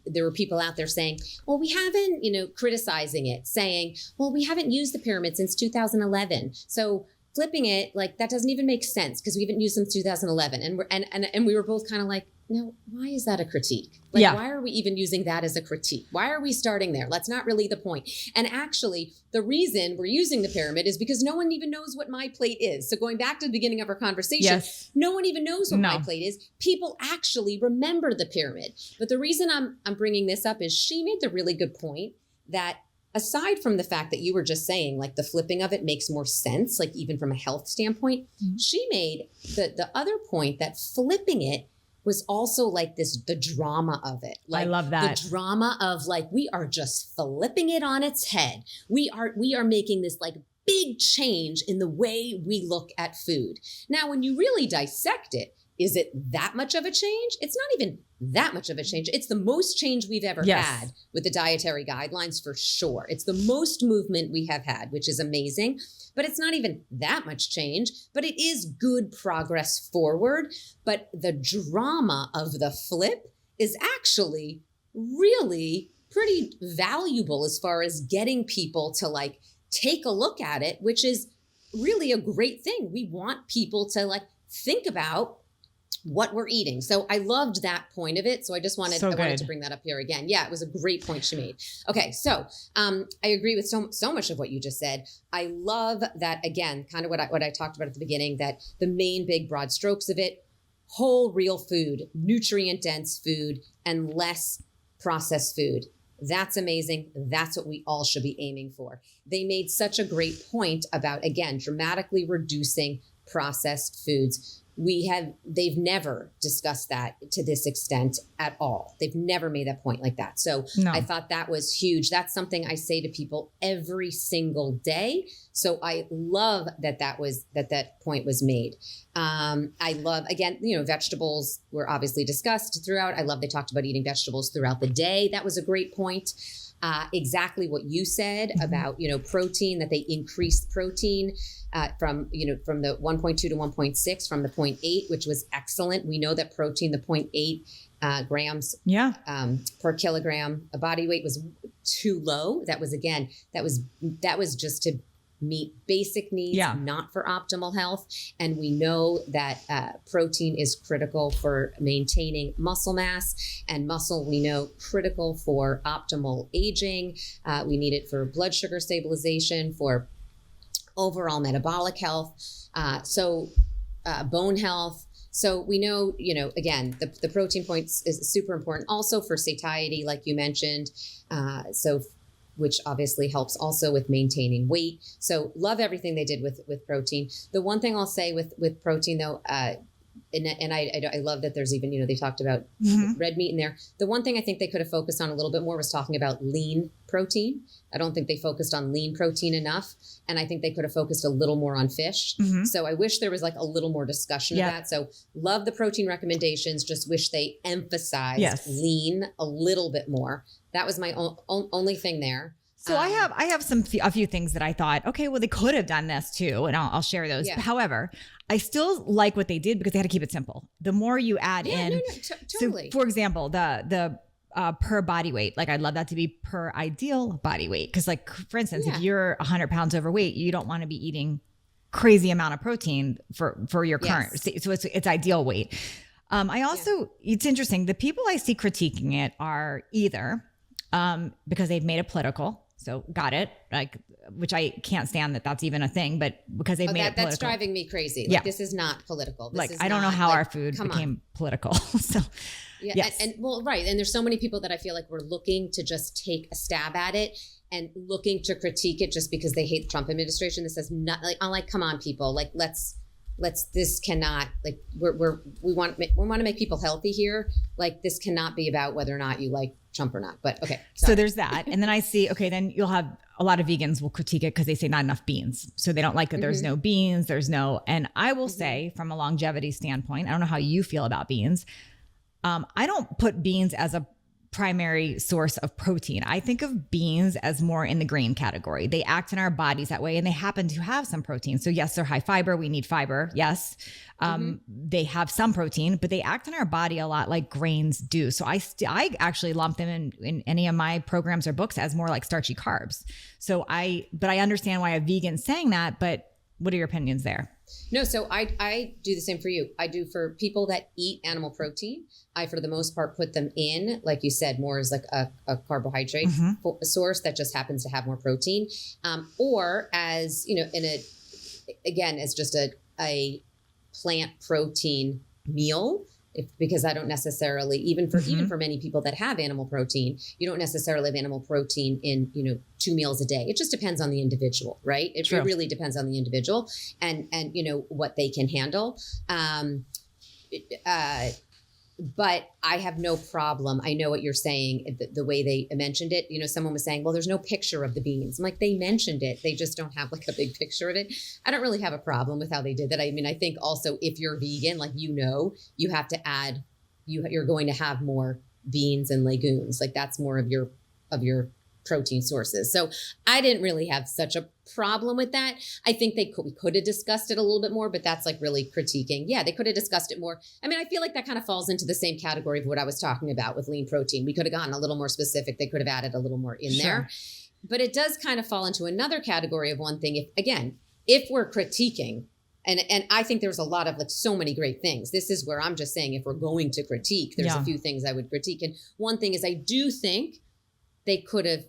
[SPEAKER 3] there were people out there saying, well, we haven't, criticizing it, saying, well, we haven't used the pyramid since 2011. So flipping it, like that doesn't even make sense because we haven't used them since 2011. And we were both kind of like, now, why is that a critique? Why are we even using that as a critique? Why are we starting there? That's not really the point. And actually, the reason we're using the pyramid is because no one even knows what my plate is. So going back to the beginning of our conversation, no one even knows what my plate is. People actually remember the pyramid. But the reason I'm bringing this up is she made the really good point that aside from the fact that you were just saying, like the flipping of it makes more sense, like even from a health standpoint, she made the other point that flipping it was also like the drama of it. Like,
[SPEAKER 2] I love that.
[SPEAKER 3] The drama of like, we are just flipping it on its head. We are making this like big change in the way we look at food. Now, when you really dissect it, is it that much of a change? It's not even that much of a change. It's the most change we've ever had with the dietary guidelines for sure. It's the most movement we have had, which is amazing. But it's not even that much change, but it is good progress forward. But the drama of the flip is actually really pretty valuable as far as getting people to like take a look at it, which is really a great thing. We want people to like think about what we're eating. So I loved that point of it. So I just wanted to bring that up here again. Yeah, it was a great point she made. Okay, so I agree with so much of what you just said. I love that, again, kind of what I talked about at the beginning, that the main big broad strokes of it, whole real food, nutrient dense food, and less processed food. That's amazing. That's what we all should be aiming for. They made such a great point about, again, dramatically reducing processed foods. They've never discussed that to this extent at all. They've never made that point like that. So I thought that was huge. That's something I say to people every single day. So I love that point was made. I love, again, vegetables were obviously discussed throughout. I love they talked about eating vegetables throughout the day. That was a great point. Exactly what you said about, protein, that they increased protein from the 1.2 to 1.6 from the 0.8, which was excellent. We know that protein, the 0.8 grams per kilogram of body weight was too low. That was just to meet basic needs, not for optimal health. And we know that protein is critical for maintaining muscle mass, and muscle, we know, critical for optimal aging. We need it for blood sugar stabilization, for overall metabolic health, bone health. So we know, again, the protein points is super important also for satiety, like you mentioned. Which obviously helps also with maintaining weight. So love everything they did with protein. The one thing I'll say with protein though, and I love that there's even, they talked about red meat in there. The one thing I think they could have focused on a little bit more was talking about lean protein. I don't think they focused on lean protein enough. And I think they could have focused a little more on fish. So I wish there was like a little more discussion of that. So love the protein recommendations, just wish they emphasized lean a little bit more. That was my only thing there.
[SPEAKER 2] So I have a few things that I thought, okay, well, they could have done this too, and I'll share those. Yeah. However, I still like what they did because they had to keep it simple. The more you add in,
[SPEAKER 3] totally.
[SPEAKER 2] So for example, the per body weight, like I'd love that to be per ideal body weight. Because like, for instance, if you're 100 pounds overweight, you don't want to be eating crazy amount of protein for your current, so it's ideal weight. I also, it's interesting, the people I see critiquing it are either because they've made it political. So got it. Like, which I can't stand that's even a thing, but because they've made it political.
[SPEAKER 3] That's driving me crazy. Like, this is not political.
[SPEAKER 2] I don't know how our food became political. So
[SPEAKER 3] and well, right. And there's so many people that I feel like we're looking to just take a stab at it and looking to critique it just because they hate the Trump administration. This is not like, I'm like, come on, people, like, this cannot, like, we want to make people healthy here. Like, this cannot be about whether or not you like Trump or not, but okay.
[SPEAKER 2] So there's that. And then I see, okay, then you'll have a lot of vegans will critique it because they say not enough beans. So they don't like that there's no beans, and I will say from a longevity standpoint, I don't know how you feel about beans. I don't put beans as a primary source of protein. I think of beans as more in the grain category. They act in our bodies that way, and they happen to have some protein. So yes, they're high fiber. We need fiber. Yes. They have some protein, but they act in our body a lot like grains do. So I actually lump them in any of my programs or books as more like starchy carbs. But I understand why a vegan's saying that, but what are your opinions there?
[SPEAKER 3] No, so I do the same for you. I do for people that eat animal protein. I, for the most part, put them in, like you said, more as like a carbohydrate source that just happens to have more protein, or as, as just a plant protein meal. Because I don't necessarily, even for many people that have animal protein, you don't necessarily have animal protein in, 2 meals a day. It just depends on the individual, right? It really depends on the individual and what they can handle. But I have no problem. I know what you're saying, the way they mentioned it. Someone was saying, well, there's no picture of the beans. I'm like, they mentioned it. They just don't have like a big picture of it. I don't really have a problem with how they did that. I mean, I think also if you're vegan, like, you have to add, you're going to have more beans and legumes. Like that's more of your protein sources. So I didn't really have such a problem with that. I think we could have discussed it a little bit more, but that's like really critiquing. Yeah, they could have discussed it more. I mean, I feel like that kind of falls into the same category of what I was talking about with lean protein. We could have gotten a little more specific. They could have added a little more in there, but it does kind of fall into another category of one thing. If we're critiquing, and I think there's a lot of like so many great things. This is where I'm just saying, if we're going to critique, there's a few things I would critique. And one thing is I do think they could have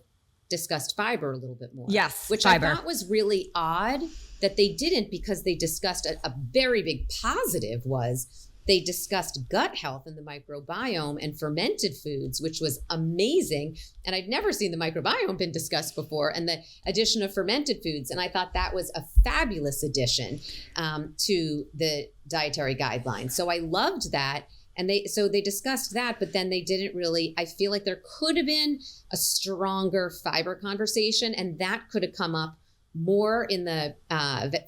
[SPEAKER 3] discussed fiber a little bit more.
[SPEAKER 2] Yes,
[SPEAKER 3] which fiber. I thought was really odd that they didn't, because they discussed a very big positive was they discussed gut health and the microbiome and fermented foods, which was amazing. And I'd never seen the microbiome been discussed before, and the addition of fermented foods. And I thought that was a fabulous addition to the dietary guidelines. So I loved that. And they discussed that, but then they didn't really, I feel like there could have been a stronger fiber conversation, and that could have come up more in the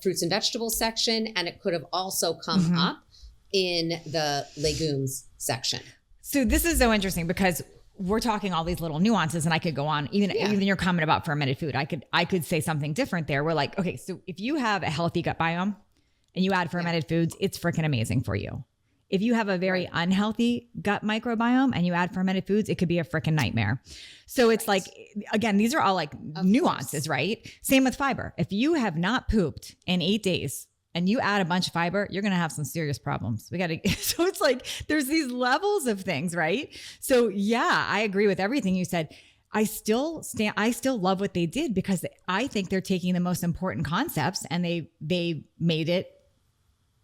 [SPEAKER 3] fruits and vegetables section. And it could have also come up in the legumes section.
[SPEAKER 2] So this is so interesting because we're talking all these little nuances, and I could go on, even your comment about fermented food, I could say something different there. We're like, okay, so if you have a healthy gut biome and you add fermented foods, it's freaking amazing for you. If you have a very unhealthy gut microbiome and you add fermented foods, it could be a freaking nightmare. So it's like, again, these are all like nuances, right? Same with fiber. If you have not pooped in 8 days and you add a bunch of fiber, you're going to have some serious problems. So it's like, there's these levels of things, right? So yeah, I agree with everything you said. I still love what they did, because I think they're taking the most important concepts and they made it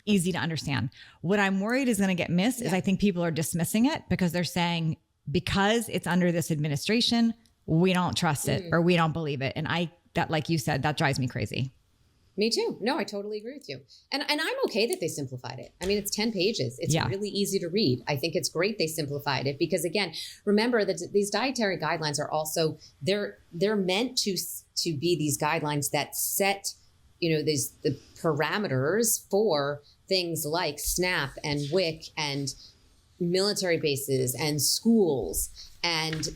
[SPEAKER 2] easy to understand. What I'm worried is going to get missed is I think people are dismissing it because they're saying, because it's under this administration, we don't trust it or we don't believe it. And that, like you said, that drives me crazy.
[SPEAKER 3] Me too. No, I totally agree with you. And I'm okay that they simplified it. I mean, it's 10 pages. It's really easy to read. I think it's great they simplified it because, again, remember that these dietary guidelines are also, they're meant to be these guidelines that set, the parameters for things like SNAP and WIC and military bases and schools. And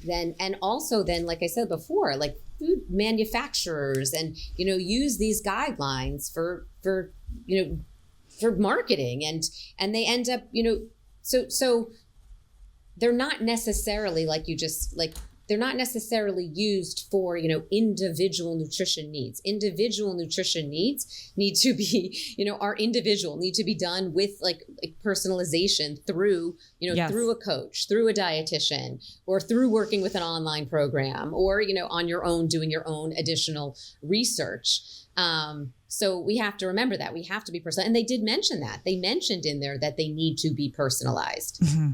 [SPEAKER 3] also, like I said before, like food manufacturers and, use these guidelines for marketing and they end up, so they're not necessarily they're not necessarily used for, individual nutrition needs. Individual nutrition needs need to be, are individual, need to be done with like personalization through, through a coach, through a dietitian, or through working with an online program, or, on your own, doing your own additional research. So we have to remember that we have to be personal. And they did mention that. They mentioned in there that they need to be personalized. Mm-hmm.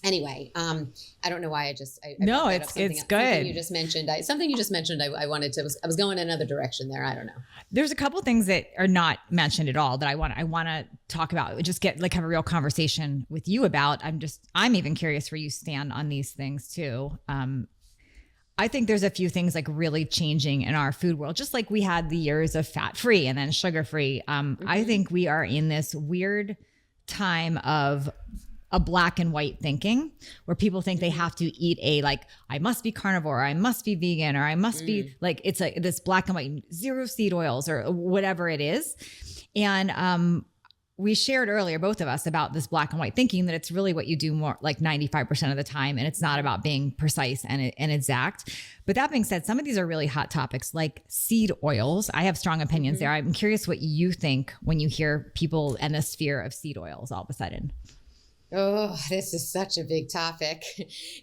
[SPEAKER 3] Anyway, I don't know why it's good. Something you just mentioned. I was going another direction there. I don't know.
[SPEAKER 2] There's a couple things that are not mentioned at all that I want to talk about. Just have a real conversation with you about. I'm even curious where you stand on these things too. I think there's a few things like really changing in our food world, just like we had the years of fat-free and then sugar-free. I think we are in this weird time of a black and white thinking where people think they have to eat I must be carnivore, or I must be vegan, or I must be it's this black and white, 0 seed oils or whatever it is. And we shared earlier, both of us, about this black and white thinking, that it's really what you do more like 95% of the time. And it's not about being precise and exact. But that being said, some of these are really hot topics like seed oils. I have strong opinions there. I'm curious what you think when you hear people and the sphere of seed oils all of a sudden.
[SPEAKER 3] Oh, this is such a big topic.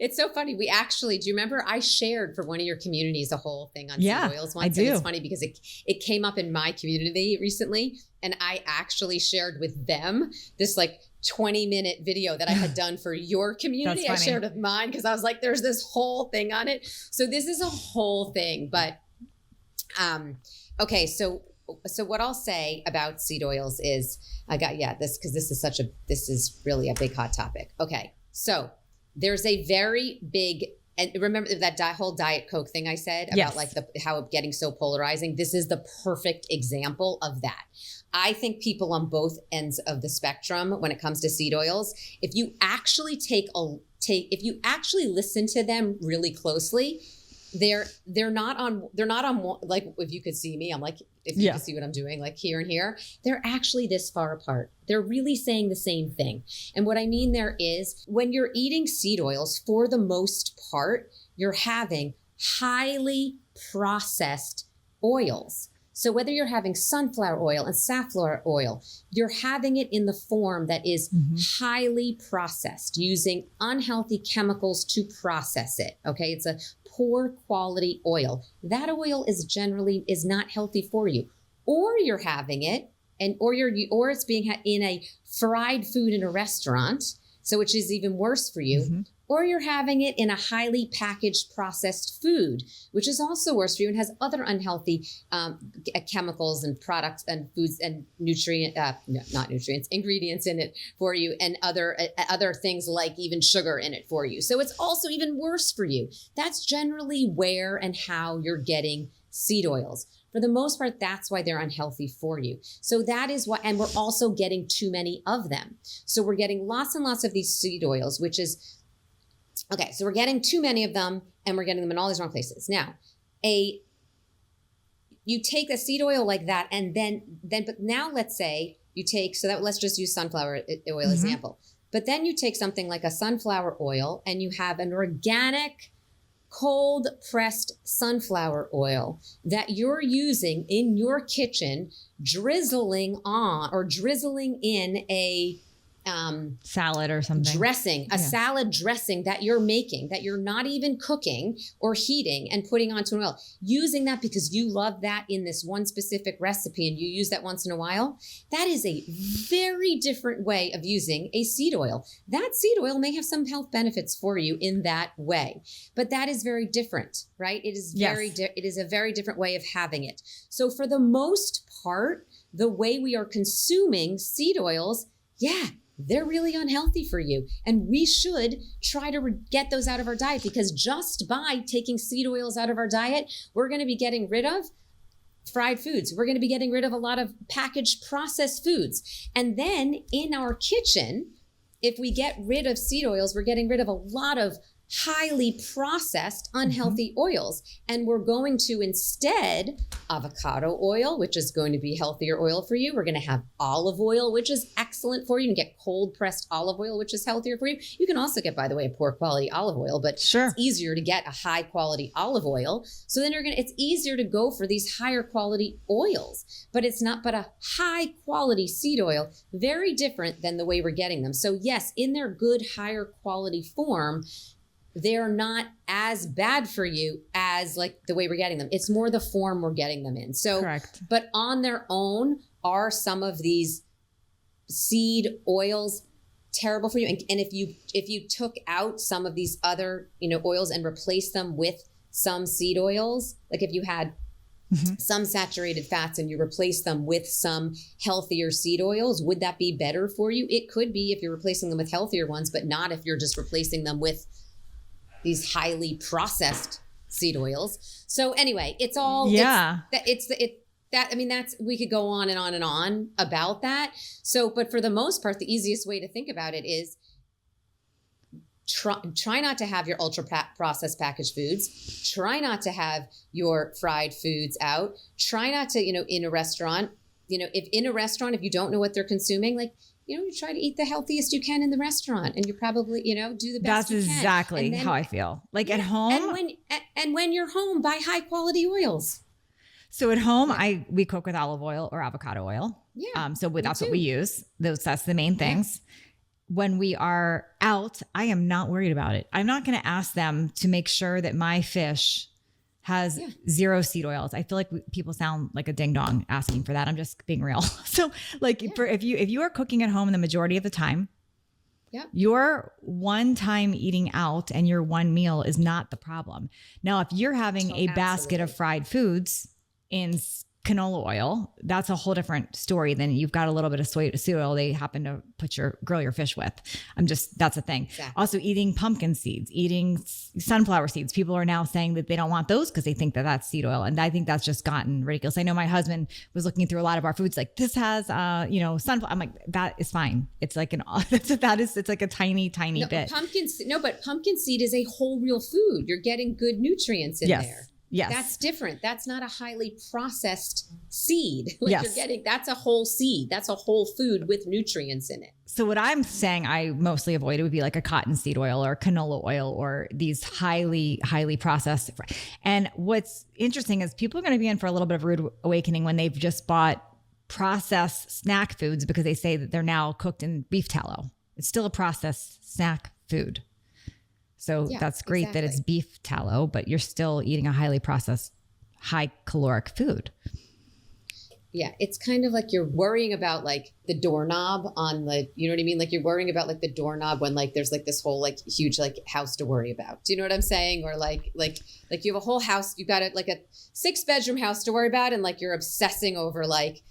[SPEAKER 3] It's so funny. We actually, do you remember I shared for one of your communities a whole thing on seed oils once?
[SPEAKER 2] I do.
[SPEAKER 3] And it's funny because it came up in my community recently, and I actually shared with them this like 20-minute video that I had done for your community. I shared with mine because I was like, there's this whole thing on it. So this is a whole thing. But okay, so what I'll say about seed oils is this is really a big hot topic. Okay. So there's a very big, and remember that whole Diet Coke thing I said about like how it's getting so polarizing. This is the perfect example of that. I think people on both ends of the spectrum, when it comes to seed oils, if you actually if you actually listen to them really closely, they're not on like, if you could see me, I'm like, if you could see what I'm doing, like here and here, they're actually this far apart. They're really saying the same thing. And what I mean there is, when you're eating seed oils, for the most part, you're having highly processed oils. So whether you're having sunflower oil and safflower oil, you're having it in the form that is highly processed, using unhealthy chemicals to process it. Okay. It's a poor quality oil. That oil is not healthy for you. Or you're having it or it's being in a fried food in a restaurant, so which is even worse for you. Or you're having it in a highly packaged processed food, which is also worse for you and has other unhealthy chemicals and products and foods and ingredients in it for you, and other things like even sugar in it for you. So it's also even worse for you. That's generally where and how you're getting seed oils. For the most part, that's why they're unhealthy for you. So that is why, and we're also getting too many of them. So we're getting lots and lots of these seed oils, which is, okay, so we're getting too many of them, and we're getting them in all these wrong places. Now, you take a seed oil like that, and but now let's say you take, let's just use sunflower oil example. But then you take something like a sunflower oil, and you have an organic, cold pressed sunflower oil that you're using in your kitchen, drizzling in a
[SPEAKER 2] salad or something,
[SPEAKER 3] dressing, salad dressing that you're making, that you're not even cooking or heating and putting onto an oil, using that because you love that in this one specific recipe and you use that once in a while. That is a very different way of using a seed oil. That seed oil may have some health benefits for you in that way, but that is very different, right? It is it is a very different way of having it. So for the most part, the way we are consuming seed oils, they're really unhealthy for you. And we should try to get those out of our diet, because just by taking seed oils out of our diet, we're going to be getting rid of fried foods. We're going to be getting rid of a lot of packaged processed foods. And then in our kitchen, if we get rid of seed oils, we're getting rid of a lot of highly processed, unhealthy oils. And we're going to instead avocado oil, which is going to be healthier oil for you. We're going to have olive oil, which is excellent for you. You can get cold pressed olive oil, which is healthier for you. You can also get, by the way, a poor quality olive oil, but it's easier to get a high quality olive oil. So then it's easier to go for these higher quality oils, but a high quality seed oil, very different than the way we're getting them. So yes, in their good, higher quality form, they're not as bad for you as like the way we're getting them. It's more the form we're getting them in. So, correct. But on their own, are some of these seed oils terrible for you? And if you took out some of these other, oils and replaced them with some seed oils, like if you had some saturated fats and you replace them with some healthier seed oils, would that be better for you? It could be if you're replacing them with healthier ones, but not if you're just replacing them with these highly processed seed oils. So anyway, it's all, we could go on and on and on about that. So, but for the most part, the easiest way to think about it is try not to have your ultra processed packaged foods. Try not to have your fried foods out. Try not to, in a restaurant, if in a restaurant, if you don't know what they're consuming, like, you try to eat the healthiest you can in the restaurant, and you probably, do the best you can.
[SPEAKER 2] That's exactly how I feel. Like at home.
[SPEAKER 3] And when you're home, buy high quality oils.
[SPEAKER 2] So at home, we cook with olive oil or avocado oil.
[SPEAKER 3] Yeah.
[SPEAKER 2] That's what we use. That's the main things. When we are out, I am not worried about it. I'm not going to ask them to make sure that my fish has 0 seed oils. I feel like people sound like a ding dong asking for that. I'm just being real. So like if you are cooking at home the majority of the time, your one time eating out and your one meal is not the problem. Now, if you're having a basket of fried foods in canola oil, that's a whole different story than you've got a little bit of seed oil they happen to grill your fish with. That's a thing. Exactly. Also eating pumpkin seeds, eating sunflower seeds. People are now saying that they don't want those because they think that that's seed oil. And I think that's just gotten ridiculous. I know my husband was looking through a lot of our foods like, this has, sunflower. I'm like, that is fine. It's like it's like a tiny bit.
[SPEAKER 3] But pumpkin seed is a whole real food. You're getting good nutrients in there.
[SPEAKER 2] Yes.
[SPEAKER 3] That's different. That's not a highly processed seed. You're getting, that's a whole seed. That's a whole food with nutrients in it.
[SPEAKER 2] So what I'm saying I mostly avoid, it would be like a cottonseed oil or canola oil or these highly processed. And what's interesting is people are going to be in for a little bit of rude awakening when they've just bought processed snack foods because they say that they're now cooked in beef tallow. It's still a processed snack food. So that's great that it's beef tallow, but you're still eating a highly processed, high caloric food.
[SPEAKER 3] Yeah. It's kind of like you're worrying about like the doorknob on the, you know what I mean? Like you're worrying about like the doorknob when like there's like this whole like huge like house to worry about. Do you know what I'm saying? Or like you have a whole house, you've got like a 6-bedroom house to worry about, and like you're obsessing over like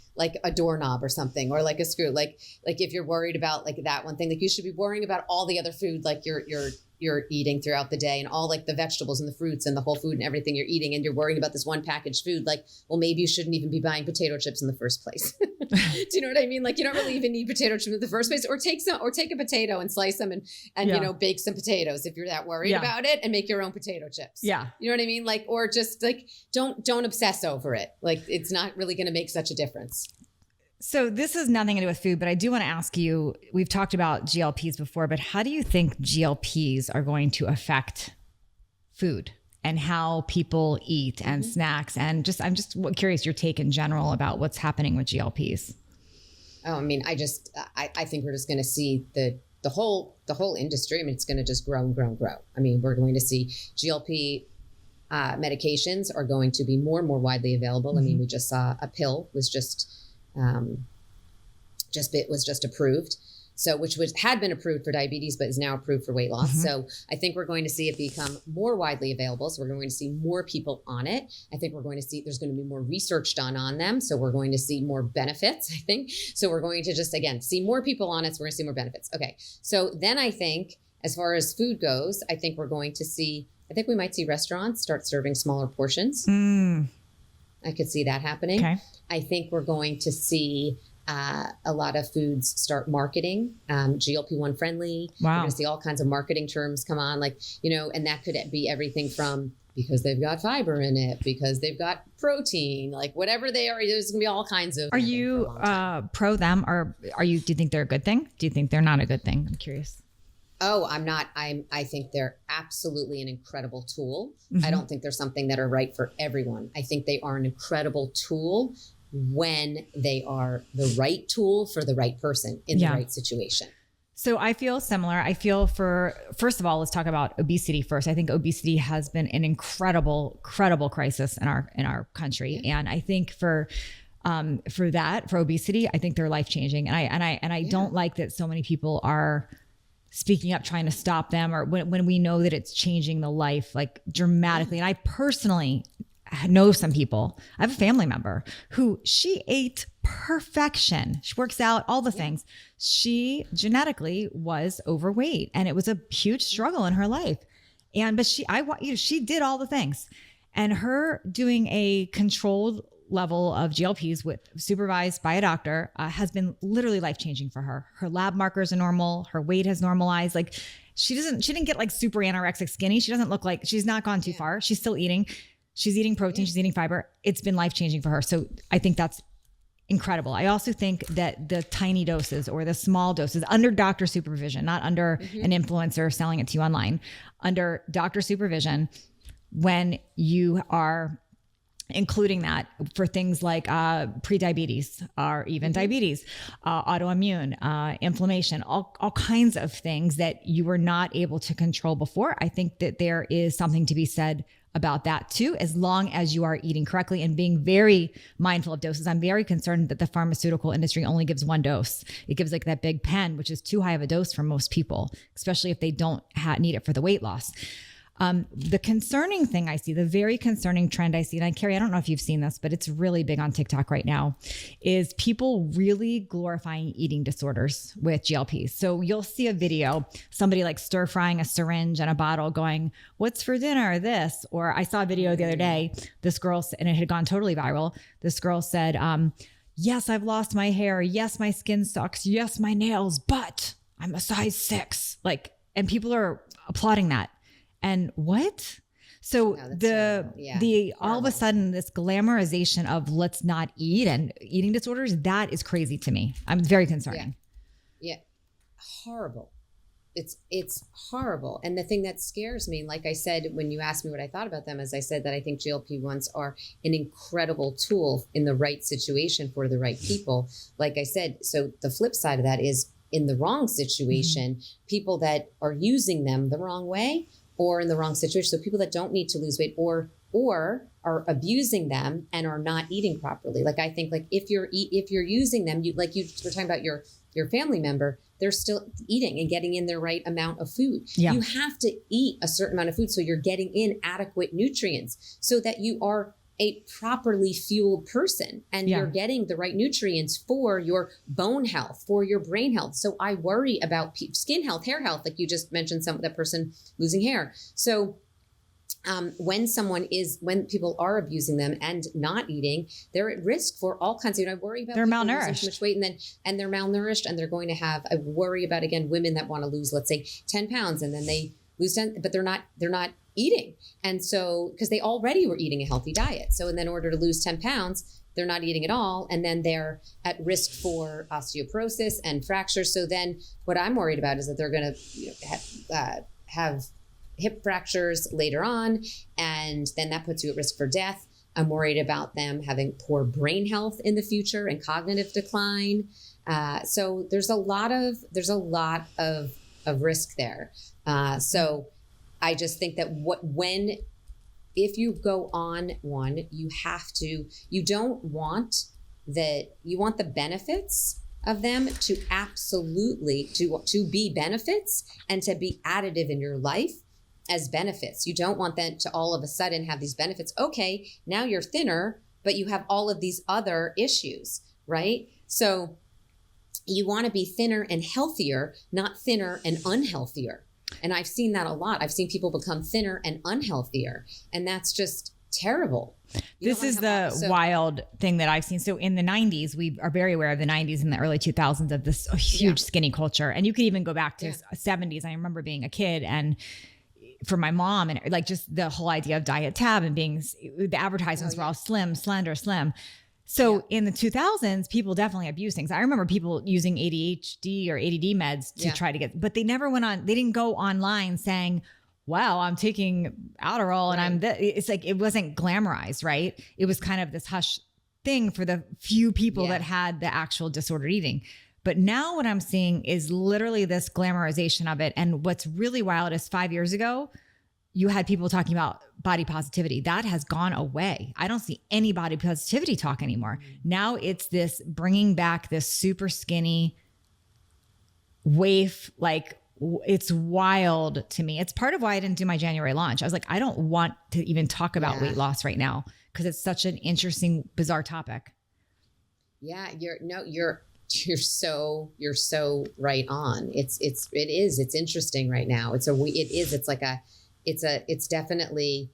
[SPEAKER 3] a doorknob or something, or like a screw. Like if you're worried about like that one thing, like you should be worrying about all the other food like you're eating throughout the day, and all like the vegetables and the fruits and the whole food and everything you're eating, and you're worrying about this one packaged food. Like, well, maybe you shouldn't even be buying potato chips in the first place. Do you know what I mean? Like you don't really even need potato chips in the first place, or take a potato and slice them and bake some potatoes if you're that worried about it, and make your own potato chips. Yeah. You know what I mean? Like, or just like, don't obsess over it. Like it's not really going to make such a difference.
[SPEAKER 2] So this has nothing to do with food, but I do want to ask you, we've talked about GLPs before, but how do you think GLPs are going to affect food and how people eat and snacks? And I'm just curious your take in general about what's happening with GLPs.
[SPEAKER 3] Oh, I mean, I think we're just going to see the whole industry. I mean, it's going to just grow and grow and grow. I mean, we're going to see GLP medications are going to be more and more widely available. I mean, we just saw a pill was just approved. So, which had been approved for diabetes, but is now approved for weight loss. So I think we're going to see it become more widely available. So we're going to see more people on it. I think we're going to see, there's going to be more research done on them. So we're going to see more benefits, I think. So we're going to just, again, see more people on it. So we're going to see more benefits. Okay. So then I think as far as food goes, I think we might see restaurants start serving smaller portions. I could see that happening. Okay. I think we're going to see a lot of foods start marketing GLP-1 friendly. Wow. We're going to see all kinds of marketing terms come on, like, and that could be everything from because they've got fiber in it, because they've got protein, like whatever they are, there's going to be all kinds of.
[SPEAKER 2] Are you pro them, or do you think they're a good thing? Do you think they're not a good thing? I'm curious.
[SPEAKER 3] Oh, I'm not. I think they're absolutely an incredible tool. I don't think they're something that are right for everyone. I think they are an incredible tool when they are the right tool for the right person in the right situation.
[SPEAKER 2] So I feel similar. I feel first of all, let's talk about obesity first. I think obesity has been an incredible crisis in our country. And I think for obesity, I think they're life-changing. And I don't like that so many people are speaking up, trying to stop them, or when we know that it's changing the life like dramatically. And I personally know some people. I have a family member who she ate perfection. She works out, all the things. She genetically was overweight, and it was a huge struggle in her life. But she did all the things, and her doing a controlled level of GLPs with supervised by a doctor has been literally life-changing for her. Her lab markers are normal. Her weight has normalized. Like she didn't get like super anorexic skinny. She doesn't look like, she's not gone too far. She's still eating. She's eating protein. She's eating fiber. It's been life-changing for her. So I think that's incredible. I also think that the tiny doses or the small doses under doctor supervision, not under an influencer selling it to you online, under doctor supervision, when you are including that for things like prediabetes or even diabetes, autoimmune, inflammation, all kinds of things that you were not able to control before. I think that there is something to be said about that too, as long as you are eating correctly and being very mindful of doses. I'm very concerned that the pharmaceutical industry only gives one dose. It gives like that big pen, which is too high of a dose for most people, especially if they don't need it for the weight loss. The concerning thing I see, the very concerning trend I see, and Keri, I don't know if you've seen this, but it's really big on TikTok right now, is people really glorifying eating disorders with GLPs. So you'll see a video, somebody like stir frying a syringe and a bottle going, "What's for dinner? This." Or I saw a video the other day, this girl, and it had gone totally viral. This girl said, "Yes, I've lost my hair. Yes, my skin sucks. Yes, my nails, but I'm a size 6." And people are applauding that. And what? So the all of a sudden this glamorization of let's not eat and eating disorders, that is crazy to me. I'm very concerning.
[SPEAKER 3] Yeah. Horrible. It's horrible. And the thing that scares me, like I said, when you asked me what I thought about them, as I said that I think GLP-1s are an incredible tool in the right situation for the right people. Like I said, so the flip side of that is in the wrong situation, people that are using them the wrong way, or in the wrong situation. So people that don't need to lose weight or are abusing them and are not eating properly. Like I think like if you're using them, you were talking about your family member, they're still eating and getting in the right amount of food. Yeah. You have to eat a certain amount of food so you're getting in adequate nutrients so that you are a properly fueled person and you're getting the right nutrients for your bone health, for your brain health. So I worry about skin health, hair health, like you just mentioned, that person losing hair. So when people are abusing them and not eating, they're at risk for all kinds of, I worry about
[SPEAKER 2] they're malnourished,
[SPEAKER 3] too much weight and they're malnourished and they're going to have, I worry about, again, women that want to lose, let's say 10 pounds and then they lose 10, but they're not eating. And so, because they already were eating a healthy diet. So, and then in order to lose 10 pounds, they're not eating at all. And then they're at risk for osteoporosis and fractures. So then what I'm worried about is that they're going to have hip fractures later on. And then that puts you at risk for death. I'm worried about them having poor brain health in the future and cognitive decline. So there's a lot of risk there. So I just think that if you go on one, you want the benefits of them to absolutely to be benefits and to be additive in your life as benefits. You don't want them to all of a sudden have these benefits. Okay, now you're thinner, but you have all of these other issues, right? So you want to be thinner and healthier, not thinner and unhealthier. And I've seen that a lot. I've seen people become thinner and unhealthier, and that's just terrible.
[SPEAKER 2] This is the wild thing that I've seen. So in the 90s, we are very aware of the 90s and the early 2000s of this huge skinny culture. And you could even go back to 70s. I remember being a kid and for my mom and like just the whole idea of diet tab and the advertisements were all slim, slender, slim. So in the 2000s, people definitely abused things. I remember people using ADHD or ADD meds to try to but they never they didn't go online saying, wow, I'm taking Adderall and it's like, it wasn't glamorized, right? It was kind of this hush thing for the few people that had the actual disordered eating. But now what I'm seeing is literally this glamorization of it. And what's really wild is 5 years ago, you had people talking about body positivity. That has gone away. I don't see any body positivity talk anymore. Now it's this bringing back this super skinny waif, like it's wild to me. It's part of why I didn't do my January launch. I was like, I don't want to even talk about weight loss right now because it's such an interesting, bizarre topic. Yeah,
[SPEAKER 3] you're so right on. It's interesting right now. It's definitely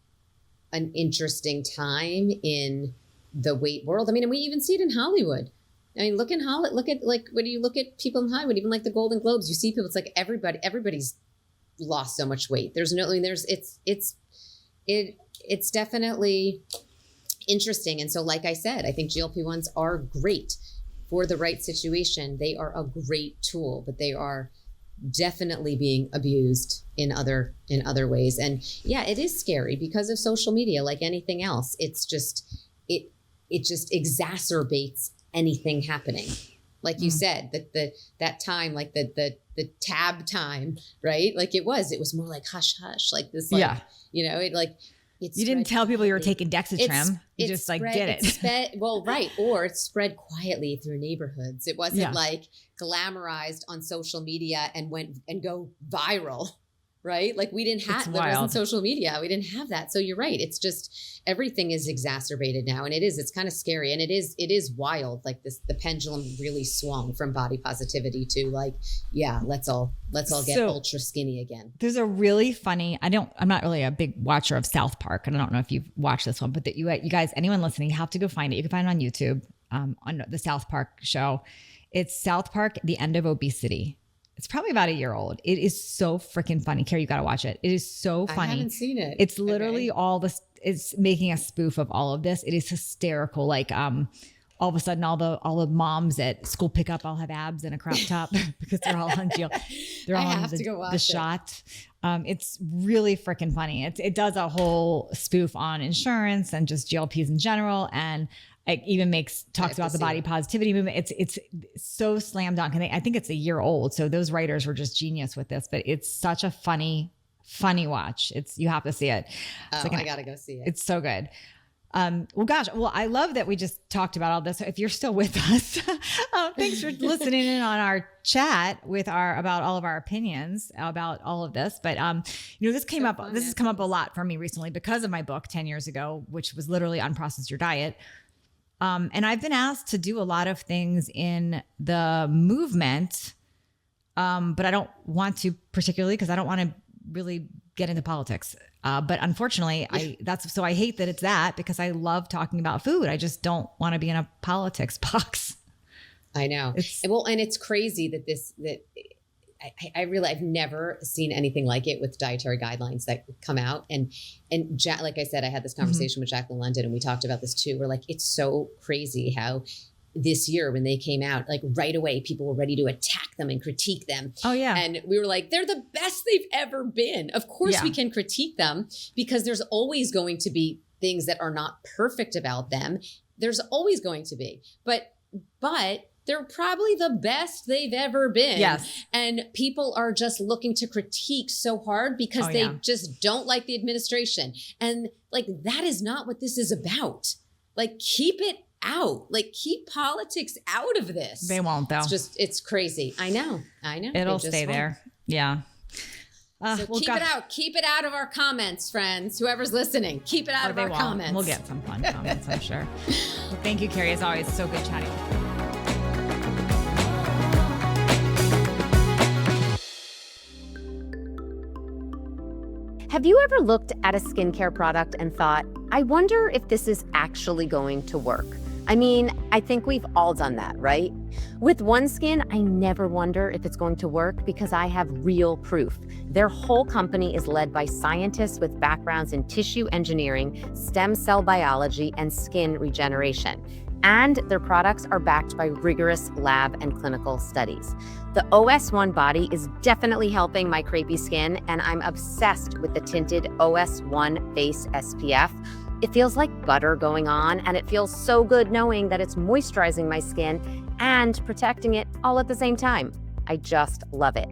[SPEAKER 3] an interesting time in the weight world. I mean, and we even see it in Hollywood. I mean, look at like, when you look at people in Hollywood, even like the Golden Globes, you see people, it's like everybody's lost so much weight. It's definitely interesting. And so, like I said, I think GLP-1s are great. for the right situation, they are a great tool, but they are definitely being abused in other ways. And yeah, it is scary because of social media, like anything else. It's just, it just exacerbates anything happening. Like you said, that time, like the tab time, right? Like it was more like hush, hush, like this, like, you know, it like,
[SPEAKER 2] you didn't tell people you were taking Dexatrim. You just like did it.
[SPEAKER 3] Right. Or it spread quietly through neighborhoods. It wasn't like glamorized on social media and went and go viral. Right? Like we didn't have, there wasn't social media. We didn't have that. So you're right. It's just, everything is exacerbated now. And it's kind of scary. And it is wild. Like the pendulum really swung from body positivity to like, yeah, let's all get ultra skinny again.
[SPEAKER 2] There's a really funny, I'm not really a big watcher of South Park. And I don't know if you've watched this one, but that you guys, anyone listening, you have to go find it. You can find it on YouTube, on the South Park show. It's South Park, The End of Obesity. It's probably about a year old. It is so freaking funny. Keri, you got to watch it. It is so funny.
[SPEAKER 3] I haven't seen it.
[SPEAKER 2] It's literally all this. It's making a spoof of all of this. It is hysterical. Like, all of a sudden, all the moms at school pickup all have abs and a crop top because they're all on jail. They're all on the shot. It's really freaking funny. It does a whole spoof on insurance and just GLPs in general, and it even talks about the body positivity movement. It's so slam dunk. And I think it's a year old. So those writers were just genius with this, but it's such a funny watch. You have to see it.
[SPEAKER 3] I got to go see it.
[SPEAKER 2] It's so good. Well, I love that we just talked about all this. So if you're still with us, thanks for listening in on our chat about all of our opinions about all of this. But, this has come up a lot for me recently because of my book 10 years ago, which was literally Unprocess Your Diet. And I've been asked to do a lot of things in the movement, but I don't want to particularly because I don't want to really get into politics. But unfortunately, I hate that it's that because I love talking about food. I just don't want to be in a politics box.
[SPEAKER 3] I know. And it's crazy that I've never seen anything like it with dietary guidelines that come out. And like I said, I had this conversation with Jacqueline London and we talked about this too. We're like, it's so crazy how this year when they came out, like right away, people were ready to attack them and critique them.
[SPEAKER 2] Oh yeah.
[SPEAKER 3] And we were like, they're the best they've ever been. Of course we can critique them because there's always going to be things that are not perfect about them. There's always going to be, but they're probably the best they've ever been.
[SPEAKER 2] Yes.
[SPEAKER 3] And people are just looking to critique so hard because they just don't like the administration. And like, that is not what this is about. Like, keep it out. Like, keep politics out of this.
[SPEAKER 2] They won't though.
[SPEAKER 3] It's crazy. I know.
[SPEAKER 2] It'll stay there. Yeah.
[SPEAKER 3] So keep it out of our comments, friends. Whoever's listening, keep it out of our comments.
[SPEAKER 2] We'll get some fun comments, I'm sure. Well, thank you, Keri. As always, so good chatting with you.
[SPEAKER 1] Have you ever looked at a skincare product and thought, I wonder if this is actually going to work? I mean, I think we've all done that, right? With OneSkin, I never wonder if it's going to work because I have real proof. Their whole company is led by scientists with backgrounds in tissue engineering, stem cell biology, and skin regeneration. And their products are backed by rigorous lab and clinical studies. The OS1 body is definitely helping my crepey skin, and I'm obsessed with the tinted OS1 Face SPF. It feels like butter going on, and it feels so good knowing that it's moisturizing my skin and protecting it all at the same time. I just love it.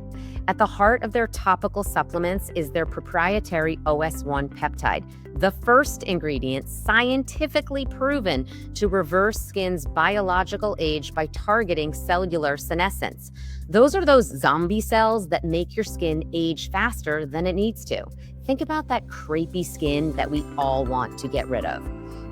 [SPEAKER 1] At the heart of their topical supplements is their proprietary OS1 peptide, the first ingredient scientifically proven to reverse skin's biological age by targeting cellular senescence. Those are those zombie cells that make your skin age faster than it needs to. Think about that crepey skin that we all want to get rid of.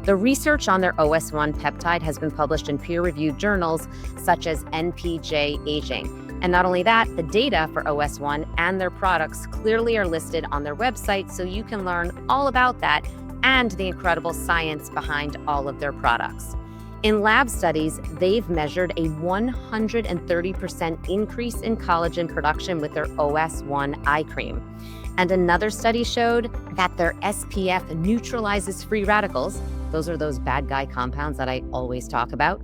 [SPEAKER 1] The research on their OS1 peptide has been published in peer-reviewed journals such as NPJ Aging. And not only that, the data for OS1 and their products clearly are listed on their website, so you can learn all about that and the incredible science behind all of their products. In lab studies, they've measured a 130% increase in collagen production with their OS1 eye cream. And another study showed that their SPF neutralizes free radicals. Those are those bad guy compounds that I always talk about.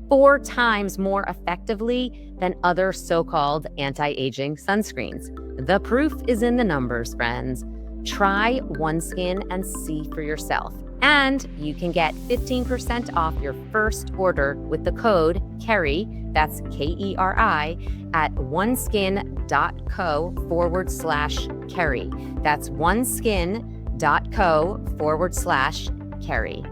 [SPEAKER 1] 4 times more effectively than other so-called anti-aging sunscreens. The proof is in the numbers, friends. Try OneSkin and see for yourself. And you can get 15% off your first order with the code KERI, that's KERI, at oneskin.co/Keri. That's oneskin.co/Keri.